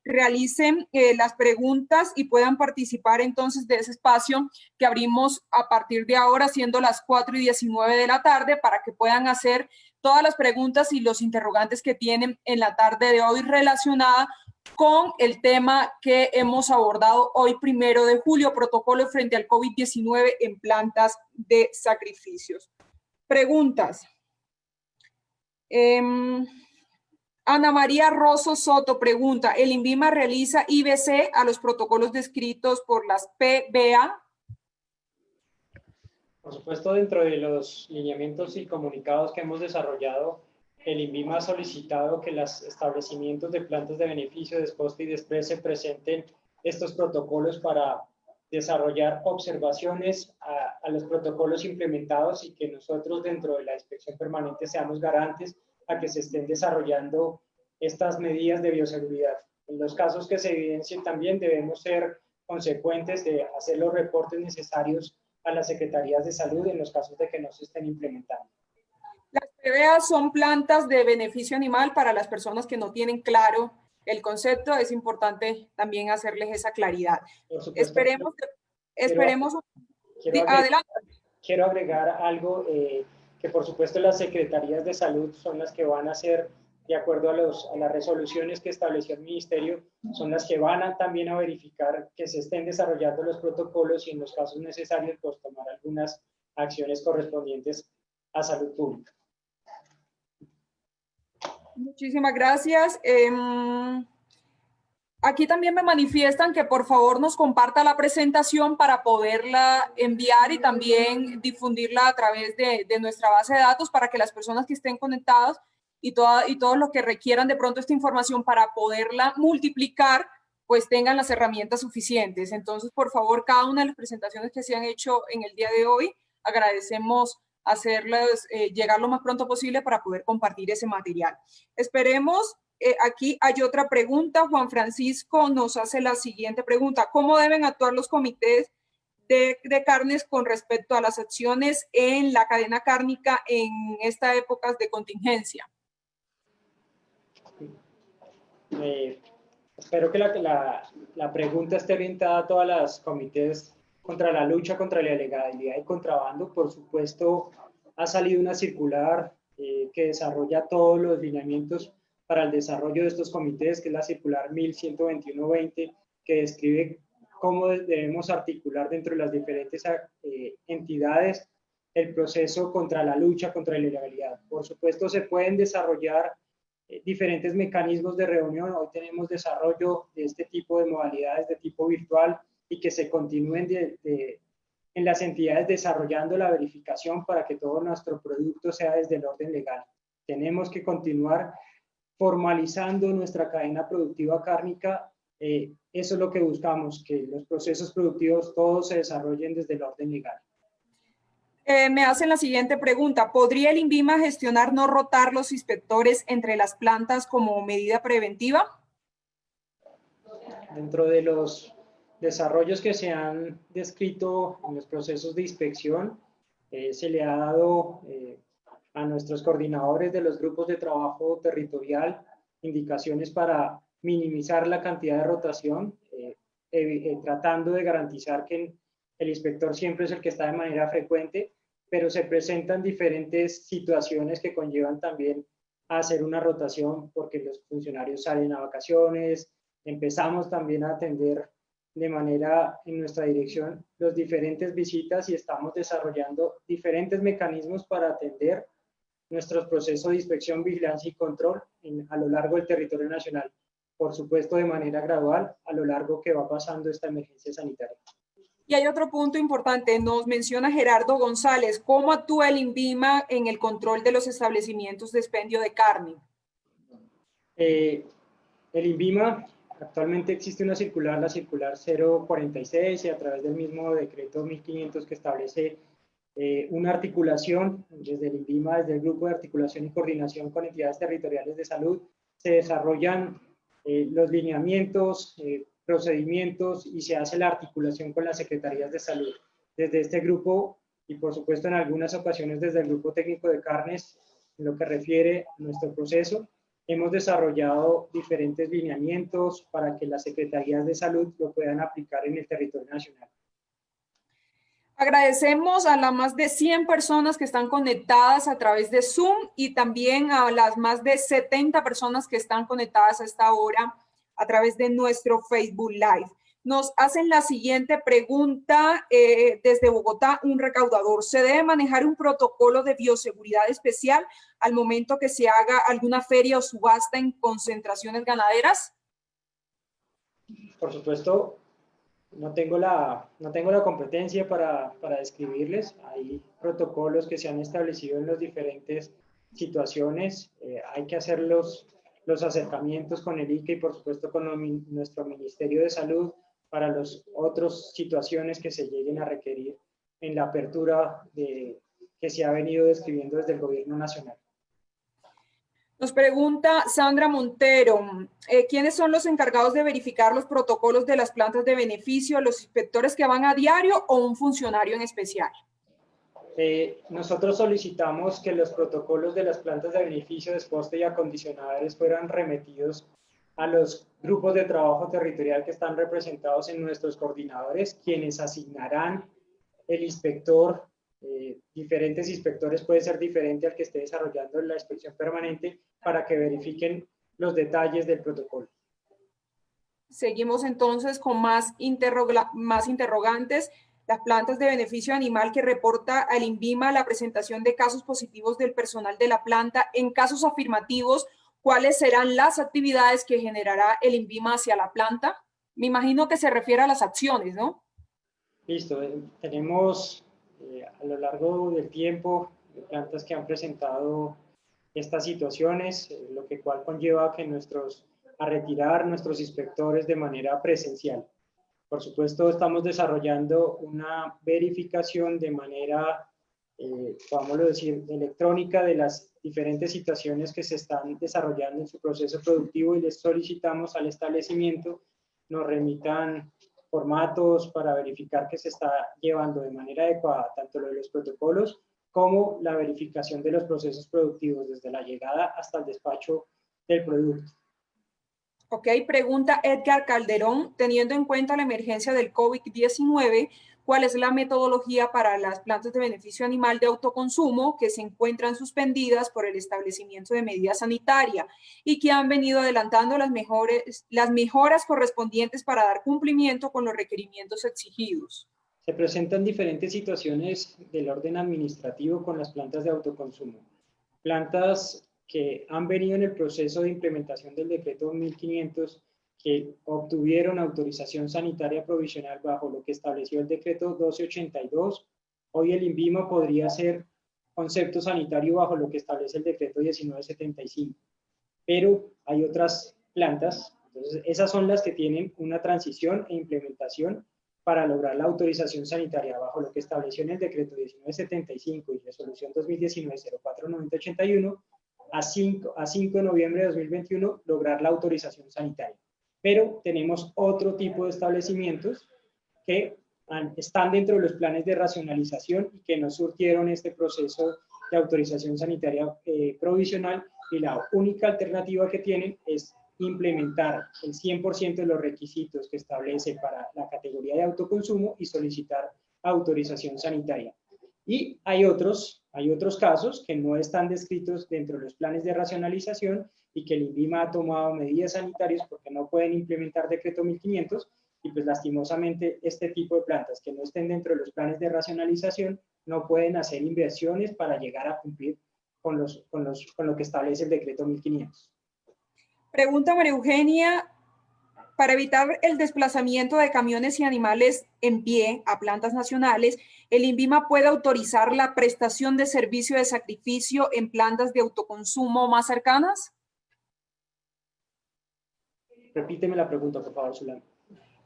realicen las preguntas y puedan participar entonces de ese espacio que abrimos a partir de ahora, siendo las 4:19 de la tarde, para que puedan hacer todas las preguntas y los interrogantes que tienen en la tarde de hoy relacionada con el tema que hemos abordado hoy, 1 de julio, protocolo frente al COVID-19 en plantas de sacrificios. Preguntas. Ana María Rosso Soto pregunta: ¿el INVIMA realiza IBC a los protocolos descritos por las PBA? Por supuesto, dentro de los lineamientos y comunicados que hemos desarrollado, el INVIMA ha solicitado que los establecimientos de plantas de beneficio, desposte y desprece presenten estos protocolos para desarrollar observaciones a los protocolos implementados y que nosotros dentro de la inspección permanente seamos garantes a que se estén desarrollando estas medidas de bioseguridad. En los casos que se evidencien también debemos ser consecuentes de hacer los reportes necesarios a las secretarías de salud en los casos de que no se estén implementando. Las PBA son plantas de beneficio animal. Para las personas que no tienen claro el concepto, es importante también hacerles esa claridad. Por supuesto, esperemos. Adelante. Quiero agregar algo, que por supuesto las secretarías de salud son las que van a hacer, de acuerdo a las resoluciones que estableció el ministerio, son las que van también a verificar que se estén desarrollando los protocolos y en los casos necesarios pues tomar algunas acciones correspondientes a salud pública. Muchísimas gracias. Aquí también me manifiestan que por favor nos comparta la presentación para poderla enviar y también difundirla a través de nuestra base de datos para que las personas que estén conectadas y todos los que requieran de pronto esta información para poderla multiplicar, pues tengan las herramientas suficientes. Entonces, por favor, cada una de las presentaciones que se han hecho en el día de hoy, agradecemos hacerlas llegar lo más pronto posible para poder compartir ese material. Esperemos. Aquí hay otra pregunta. Juan Francisco nos hace la siguiente pregunta: ¿cómo deben actuar los comités de carnes con respecto a las acciones en la cadena cárnica en esta época de contingencia? Espero que la pregunta esté orientada a todas las comités contra la lucha contra la ilegalidad y contrabando. Por supuesto, ha salido una circular que desarrolla todos los lineamientos para el desarrollo de estos comités, que es la circular 1121-20, que describe cómo debemos articular dentro de las diferentes entidades el proceso contra la lucha contra la ilegalidad. Por supuesto, se pueden desarrollar diferentes mecanismos de reunión. Hoy tenemos desarrollo de este tipo de modalidades de tipo virtual y que se continúen en las entidades desarrollando la verificación para que todo nuestro producto sea desde el orden legal. Tenemos que continuar formalizando nuestra cadena productiva cárnica. Eso es lo que buscamos, que los procesos productivos todos se desarrollen desde el orden legal. Me hacen la siguiente pregunta. ¿Podría el INVIMA gestionar no rotar los inspectores entre las plantas como medida preventiva? Dentro de los desarrollos que se han descrito en los procesos de inspección, se le ha dado a nuestros coordinadores de los grupos de trabajo territorial indicaciones para minimizar la cantidad de rotación, tratando de garantizar que el inspector siempre es el que está de manera frecuente, pero se presentan diferentes situaciones que conllevan también a hacer una rotación porque los funcionarios salen a vacaciones. Empezamos también a atender de manera en nuestra dirección las diferentes visitas y estamos desarrollando diferentes mecanismos para atender nuestros procesos de inspección, vigilancia y control a lo largo del territorio nacional. Por supuesto, de manera gradual a lo largo que va pasando esta emergencia sanitaria. Y hay otro punto importante, nos menciona Gerardo González, ¿cómo actúa el INVIMA en el control de los establecimientos de expendio de carne? El INVIMA, actualmente existe una circular, la circular 046, y a través del mismo decreto 1500 que establece una articulación desde el INVIMA, desde el Grupo de Articulación y Coordinación con Entidades Territoriales de Salud, se desarrollan los lineamientos, procedimientos y se hace la articulación con las secretarías de salud. Desde este grupo y por supuesto en algunas ocasiones desde el Grupo Técnico de Carnes, en lo que refiere a nuestro proceso, hemos desarrollado diferentes lineamientos para que las secretarías de salud lo puedan aplicar en el territorio nacional. Agradecemos a las más de 100 personas que están conectadas a través de Zoom y también a las más de 70 personas que están conectadas a esta hora a través de nuestro Facebook Live. Nos hacen la siguiente pregunta desde Bogotá, un recaudador. ¿Se debe manejar un protocolo de bioseguridad especial al momento que se haga alguna feria o subasta en concentraciones ganaderas? Por supuesto, no tengo la competencia para describirles. Hay protocolos que se han establecido en las diferentes situaciones. Hay que hacer los acercamientos con el ICA y por supuesto con nuestro Ministerio de Salud para las otras situaciones que se lleguen a requerir en la apertura que se ha venido describiendo desde el Gobierno Nacional. Nos pregunta Sandra Montero, ¿quiénes son los encargados de verificar los protocolos de las plantas de beneficio? ¿Los inspectores que van a diario o un funcionario en especial? Nosotros solicitamos que los protocolos de las plantas de beneficio, desposte y acondicionadores fueran remitidos a los grupos de trabajo territorial que están representados en nuestros coordinadores, quienes asignarán el inspector. Diferentes inspectores puede ser diferente al que esté desarrollando la inspección permanente para que verifiquen los detalles del protocolo. Seguimos entonces con más interrogantes. Las plantas de beneficio animal que reporta al INVIMA la presentación de casos positivos del personal de la planta. En casos afirmativos, ¿cuáles serán las actividades que generará el INVIMA hacia la planta? Me imagino que se refiere a las acciones, ¿no? Listo. Tenemos a lo largo del tiempo plantas que han presentado estas situaciones, lo que cual conlleva que a retirar nuestros inspectores de manera presencial. Por supuesto, estamos desarrollando una verificación de manera, podamos decir, electrónica de las diferentes situaciones que se están desarrollando en su proceso productivo y les solicitamos al establecimiento nos remitan formatos para verificar que se está llevando de manera adecuada tanto lo de los protocolos como la verificación de los procesos productivos desde la llegada hasta el despacho del producto. Ok, pregunta Edgar Calderón, teniendo en cuenta la emergencia del COVID-19, cuál es la metodología para las plantas de beneficio animal de autoconsumo que se encuentran suspendidas por el establecimiento de medida sanitaria y que han venido adelantando las mejoras correspondientes para dar cumplimiento con los requerimientos exigidos. Se presentan diferentes situaciones del orden administrativo con las plantas de autoconsumo. Plantas que han venido en el proceso de implementación del decreto 1500, que obtuvieron autorización sanitaria provisional bajo lo que estableció el decreto 1282. Hoy el INVIMA podría ser concepto sanitario bajo lo que establece el decreto 1975. Pero hay otras plantas, entonces esas son las que tienen una transición e implementación para lograr la autorización sanitaria bajo lo que estableció en el decreto 1975 y resolución 2019-04-9081, a 5 de noviembre de 2021 lograr la autorización sanitaria. Pero tenemos otro tipo de establecimientos que están dentro de los planes de racionalización y que no surtieron este proceso de autorización sanitaria provisional, y la única alternativa que tienen es implementar el 100% de los requisitos que establece para la categoría de autoconsumo y solicitar autorización sanitaria. Y hay otros casos que no están descritos dentro de los planes de racionalización y que el INVIMA ha tomado medidas sanitarias porque no pueden implementar decreto 1500, y pues lastimosamente este tipo de plantas que no estén dentro de los planes de racionalización no pueden hacer inversiones para llegar a cumplir con lo que establece el decreto 1500. Pregunta María Eugenia, para evitar el desplazamiento de camiones y animales en pie a plantas nacionales, ¿el INVIMA puede autorizar la prestación de servicio de sacrificio en plantas de autoconsumo más cercanas? Repíteme la pregunta, por favor, Zulán.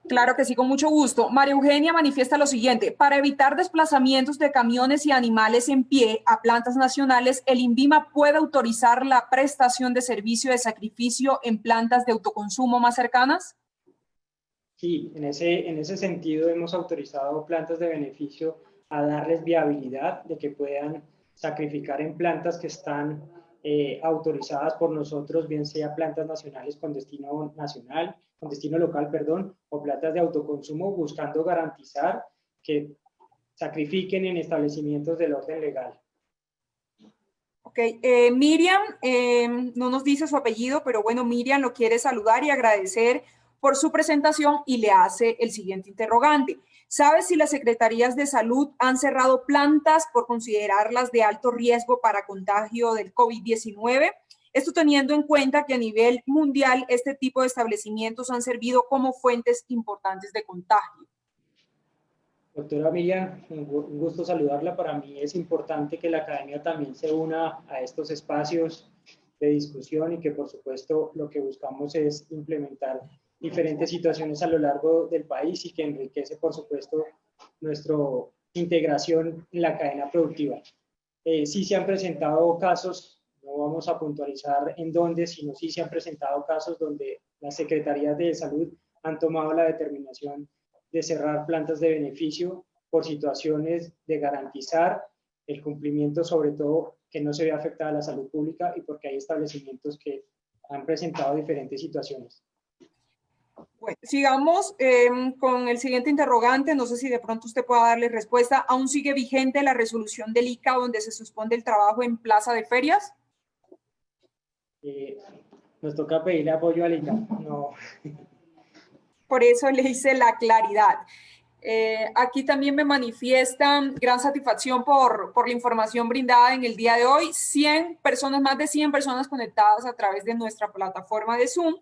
Claro que sí, con mucho gusto. María Eugenia manifiesta lo siguiente: para evitar desplazamientos de camiones y animales en pie a plantas nacionales, ¿el INVIMA puede autorizar la prestación de servicio de sacrificio en plantas de autoconsumo más cercanas? Sí, en ese sentido hemos autorizado plantas de beneficio a darles viabilidad de que puedan sacrificar en plantas que están autorizadas por nosotros, bien sea plantas nacionales con destino nacional, con destino local, perdón, o plantas de autoconsumo, buscando garantizar que sacrifiquen en establecimientos del orden legal. Ok, Miriam, no nos dice su apellido, pero bueno, Miriam lo quiere saludar y agradecer por su presentación y le hace el siguiente interrogante. ¿Sabes si las secretarías de salud han cerrado plantas por considerarlas de alto riesgo para contagio del COVID-19? Esto teniendo en cuenta que a nivel mundial este tipo de establecimientos han servido como fuentes importantes de contagio. Doctora Miriam, un gusto saludarla. Para mí es importante que la academia también se una a estos espacios de discusión y que por supuesto lo que buscamos es implementar diferentes situaciones a lo largo del país y que enriquece por supuesto nuestra integración en la cadena productiva. Sí se han presentado casos, no vamos a puntualizar en dónde, sino sí se han presentado casos donde las secretarías de salud han tomado la determinación de cerrar plantas de beneficio por situaciones de garantizar el cumplimiento, sobre todo que no se vea afectada la salud pública y porque hay establecimientos que han presentado diferentes situaciones. Bueno, sigamos con el siguiente interrogante. No sé si de pronto usted pueda darle respuesta. ¿Aún sigue vigente la resolución del ICA donde se suspende el trabajo en plaza de ferias? Nos toca pedirle apoyo al ICA. No. Por eso le hice la claridad. Aquí también me manifiestan gran satisfacción por la información brindada en el día de hoy. 100 personas, más de 100 personas conectadas a través de nuestra plataforma de Zoom.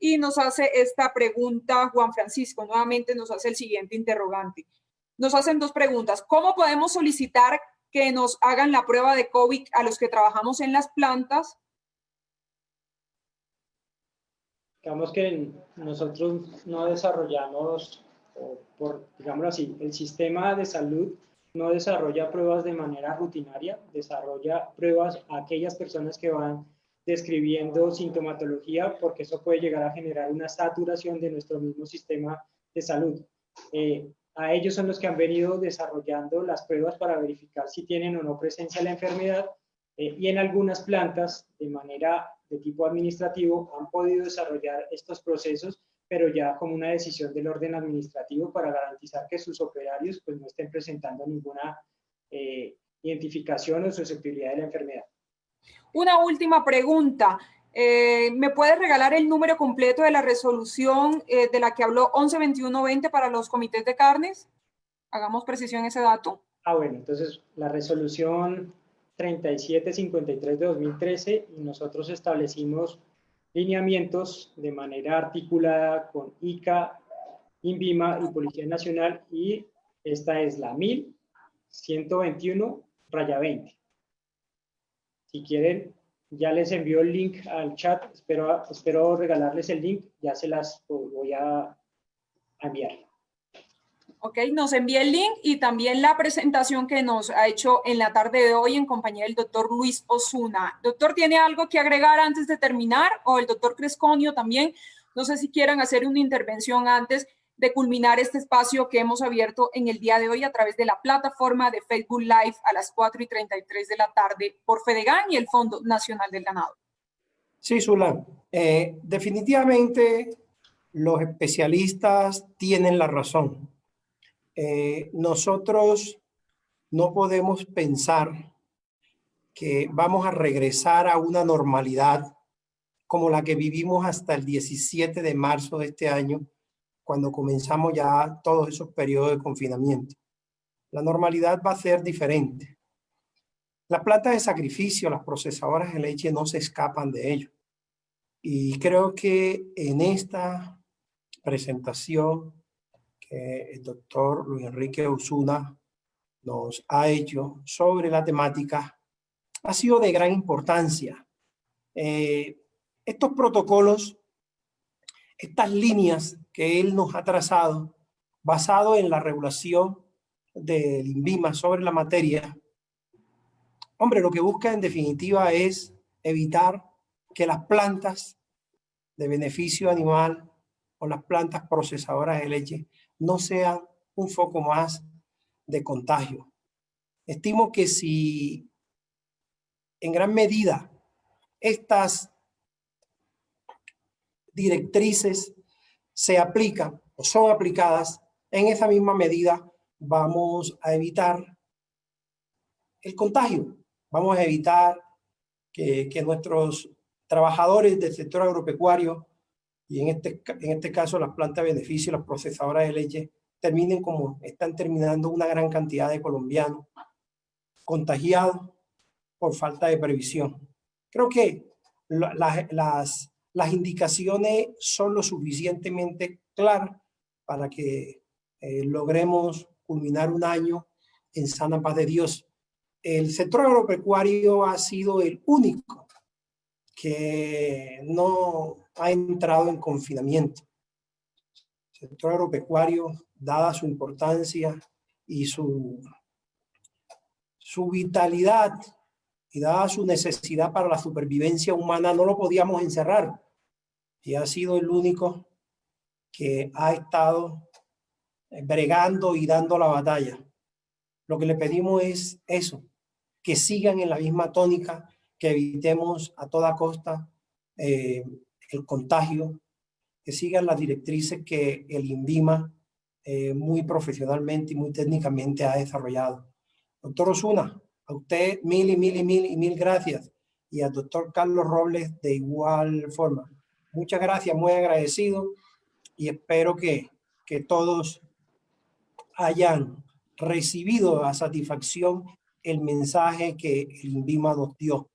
Y nos hace esta pregunta Juan Francisco, nuevamente nos hace el siguiente interrogante. Nos hacen dos preguntas. ¿Cómo podemos solicitar que nos hagan la prueba de COVID a los que trabajamos en las plantas? Digamos que nosotros no desarrollamos, digámoslo así, el sistema de salud no desarrolla pruebas de manera rutinaria, desarrolla pruebas a aquellas personas que van describiendo sintomatología, porque eso puede llegar a generar una saturación de nuestro mismo sistema de salud. A ellos son los que han venido desarrollando las pruebas para verificar si tienen o no presencia de la enfermedad, y en algunas plantas, de manera de tipo administrativo, han podido desarrollar estos procesos pero ya como una decisión del orden administrativo para garantizar que sus operarios pues, no estén presentando ninguna identificación o susceptibilidad de la enfermedad. Una última pregunta. ¿Me puedes regalar el número completo de la resolución de la que habló 112120 para los comités de carnes? Hagamos precisión ese dato. Bueno, entonces la resolución 3753 de 2013 y nosotros establecimos lineamientos de manera articulada con ICA, INVIMA y Policía Nacional, y esta es la 1121-20. Si quieren, ya les envío el link al chat, espero regalarles el link, ya se las voy a enviar. Ok, nos envía el link y también la presentación que nos ha hecho en la tarde de hoy en compañía del doctor Luis Osuna. Doctor, ¿tiene algo que agregar antes de terminar? O el doctor Cresconio también. No sé si quieran hacer una intervención antes de culminar este espacio que hemos abierto en el día de hoy a través de la plataforma de Facebook Live a las 4:33 de la tarde por Fedegan y el Fondo Nacional del Ganado. Sí, Zula. Definitivamente los especialistas tienen la razón. Nosotros no podemos pensar que vamos a regresar a una normalidad como la que vivimos hasta el 17 de marzo de este año, cuando comenzamos ya todos esos periodos de confinamiento. La normalidad va a ser diferente. Las plantas de sacrificio, las procesadoras de leche no se escapan de ello. Y creo que en esta presentación que el doctor Luis Enrique Osuna nos ha hecho sobre la temática ha sido de gran importancia. Estos protocolos, estas líneas que él nos ha trazado, basado en la regulación del INVIMA sobre la materia, hombre, lo que busca en definitiva es evitar que las plantas de beneficio animal o las plantas procesadoras de leche no sean un foco más de contagio. Estimo que si en gran medida estas directrices se aplican o son aplicadas, en esa misma medida vamos a evitar el contagio. Vamos a evitar que nuestros trabajadores del sector agropecuario y en este caso las plantas de beneficio, las procesadoras de leche, terminen como están terminando una gran cantidad de colombianos contagiados por falta de previsión. Creo que las indicaciones son lo suficientemente claras para que logremos culminar un año en sana paz de Dios. El sector agropecuario ha sido el único que no ha entrado en confinamiento. El sector agropecuario, dada su importancia y su vitalidad y dada su necesidad para la supervivencia humana, no lo podíamos encerrar. Y ha sido el único que ha estado bregando y dando la batalla. Lo que le pedimos es eso, que sigan en la misma tónica, que evitemos a toda costa el contagio, que sigan las directrices que el INVIMA muy profesionalmente y muy técnicamente ha desarrollado. Doctor Osuna, a usted mil gracias, y al doctor Carlos Robles de igual forma. Muchas gracias, muy agradecido, y espero que todos hayan recibido a satisfacción el mensaje que el INVIMA nos dio.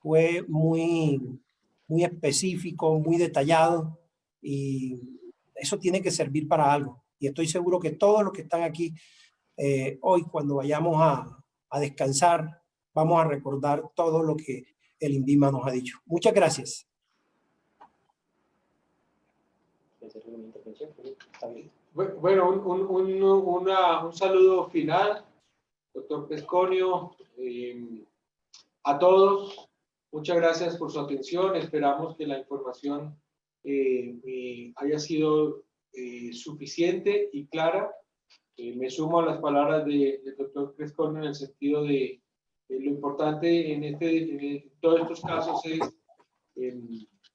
Fue muy específico, muy detallado, y eso tiene que servir para algo. Y estoy seguro que todos los que están aquí hoy, cuando vayamos a descansar, vamos a recordar todo lo que el INVIMA nos ha dicho. Muchas gracias. Bueno, un saludo final, doctor Cresconio, a todos. Muchas gracias por su atención. Esperamos que la información haya sido suficiente y clara. Me sumo a las palabras del doctor Cresconio en el sentido de lo importante en todos estos casos es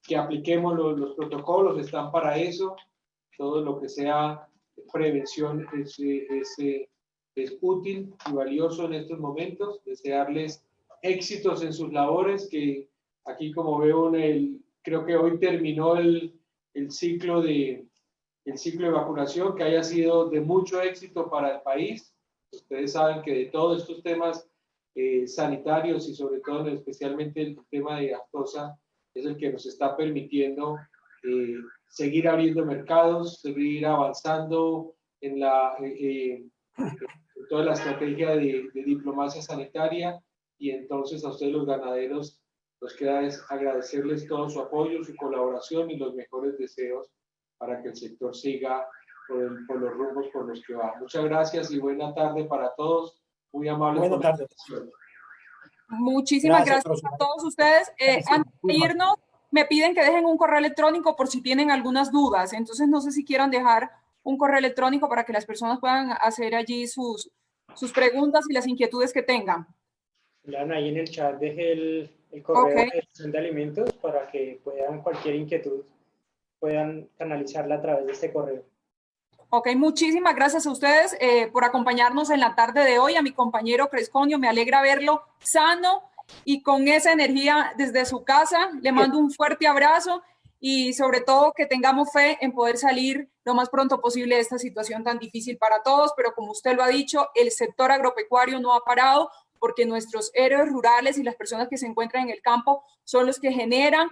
que apliquemos los protocolos, están para eso. Todo lo que sea prevención es útil y valioso en estos momentos. Desearles éxitos en sus labores, que aquí como veo, creo que hoy terminó el ciclo de vacunación, que haya sido de mucho éxito para el país. Ustedes saben que de todos estos temas sanitarios y sobre todo especialmente el tema de aftosa es el que nos está permitiendo seguir abriendo mercados, seguir avanzando en toda la estrategia de diplomacia sanitaria. Y entonces a ustedes los ganaderos nos queda es agradecerles todo su apoyo, su colaboración y los mejores deseos para que el sector siga por los rumbos por los que va. Muchas gracias y buena tarde para todos. Muy amables. Buenas tardes. Muchísimas gracias a todos ustedes. Antes de irnos, me piden que dejen un correo electrónico por si tienen algunas dudas. Entonces, no sé si quieran dejar un correo electrónico para que las personas puedan hacer allí sus preguntas y las inquietudes que tengan. Ahí en el chat dejé el correo de gestión de alimentos para que puedan, cualquier inquietud, puedan canalizarla a través de este correo. Ok, muchísimas gracias a ustedes por acompañarnos en la tarde de hoy. A mi compañero Cresconio, me alegra verlo sano y con esa energía desde su casa. Le mando un fuerte abrazo y sobre todo que tengamos fe en poder salir lo más pronto posible de esta situación tan difícil para todos, pero como usted lo ha dicho, el sector agropecuario no ha parado, porque nuestros héroes rurales y las personas que se encuentran en el campo son los que generan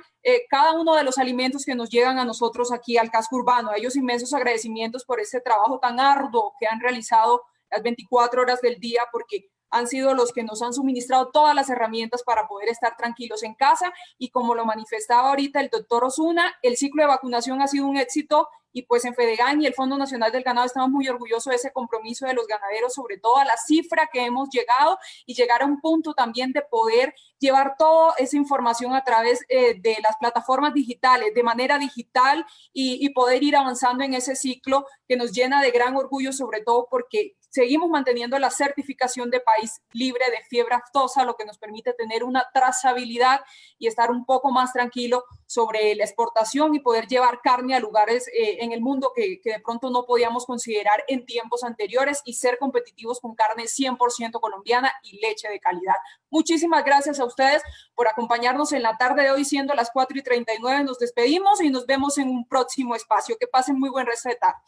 cada uno de los alimentos que nos llegan a nosotros aquí al casco urbano. A ellos inmensos agradecimientos por este trabajo tan arduo que han realizado las 24 horas del día, porque han sido los que nos han suministrado todas las herramientas para poder estar tranquilos en casa. Y como lo manifestaba ahorita el doctor Osuna, el ciclo de vacunación ha sido un éxito y pues en Fedegan y el Fondo Nacional del Ganado estamos muy orgullosos de ese compromiso de los ganaderos, sobre todo a la cifra que hemos llegado y llegar a un punto también de poder llevar toda esa información a través de las plataformas digitales, de manera digital y poder ir avanzando en ese ciclo que nos llena de gran orgullo, sobre todo porque seguimos manteniendo la certificación de país libre de fiebre aftosa, lo que nos permite tener una trazabilidad y estar un poco más tranquilo sobre la exportación y poder llevar carne a lugares en el mundo que de pronto no podíamos considerar en tiempos anteriores y ser competitivos con carne 100% colombiana y leche de calidad. Muchísimas gracias a ustedes por acompañarnos en la tarde de hoy, siendo las 4:39. Nos despedimos y nos vemos en un próximo espacio. Que pasen muy buen resto de tarde.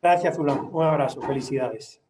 Gracias, Zulán. Un abrazo. Felicidades.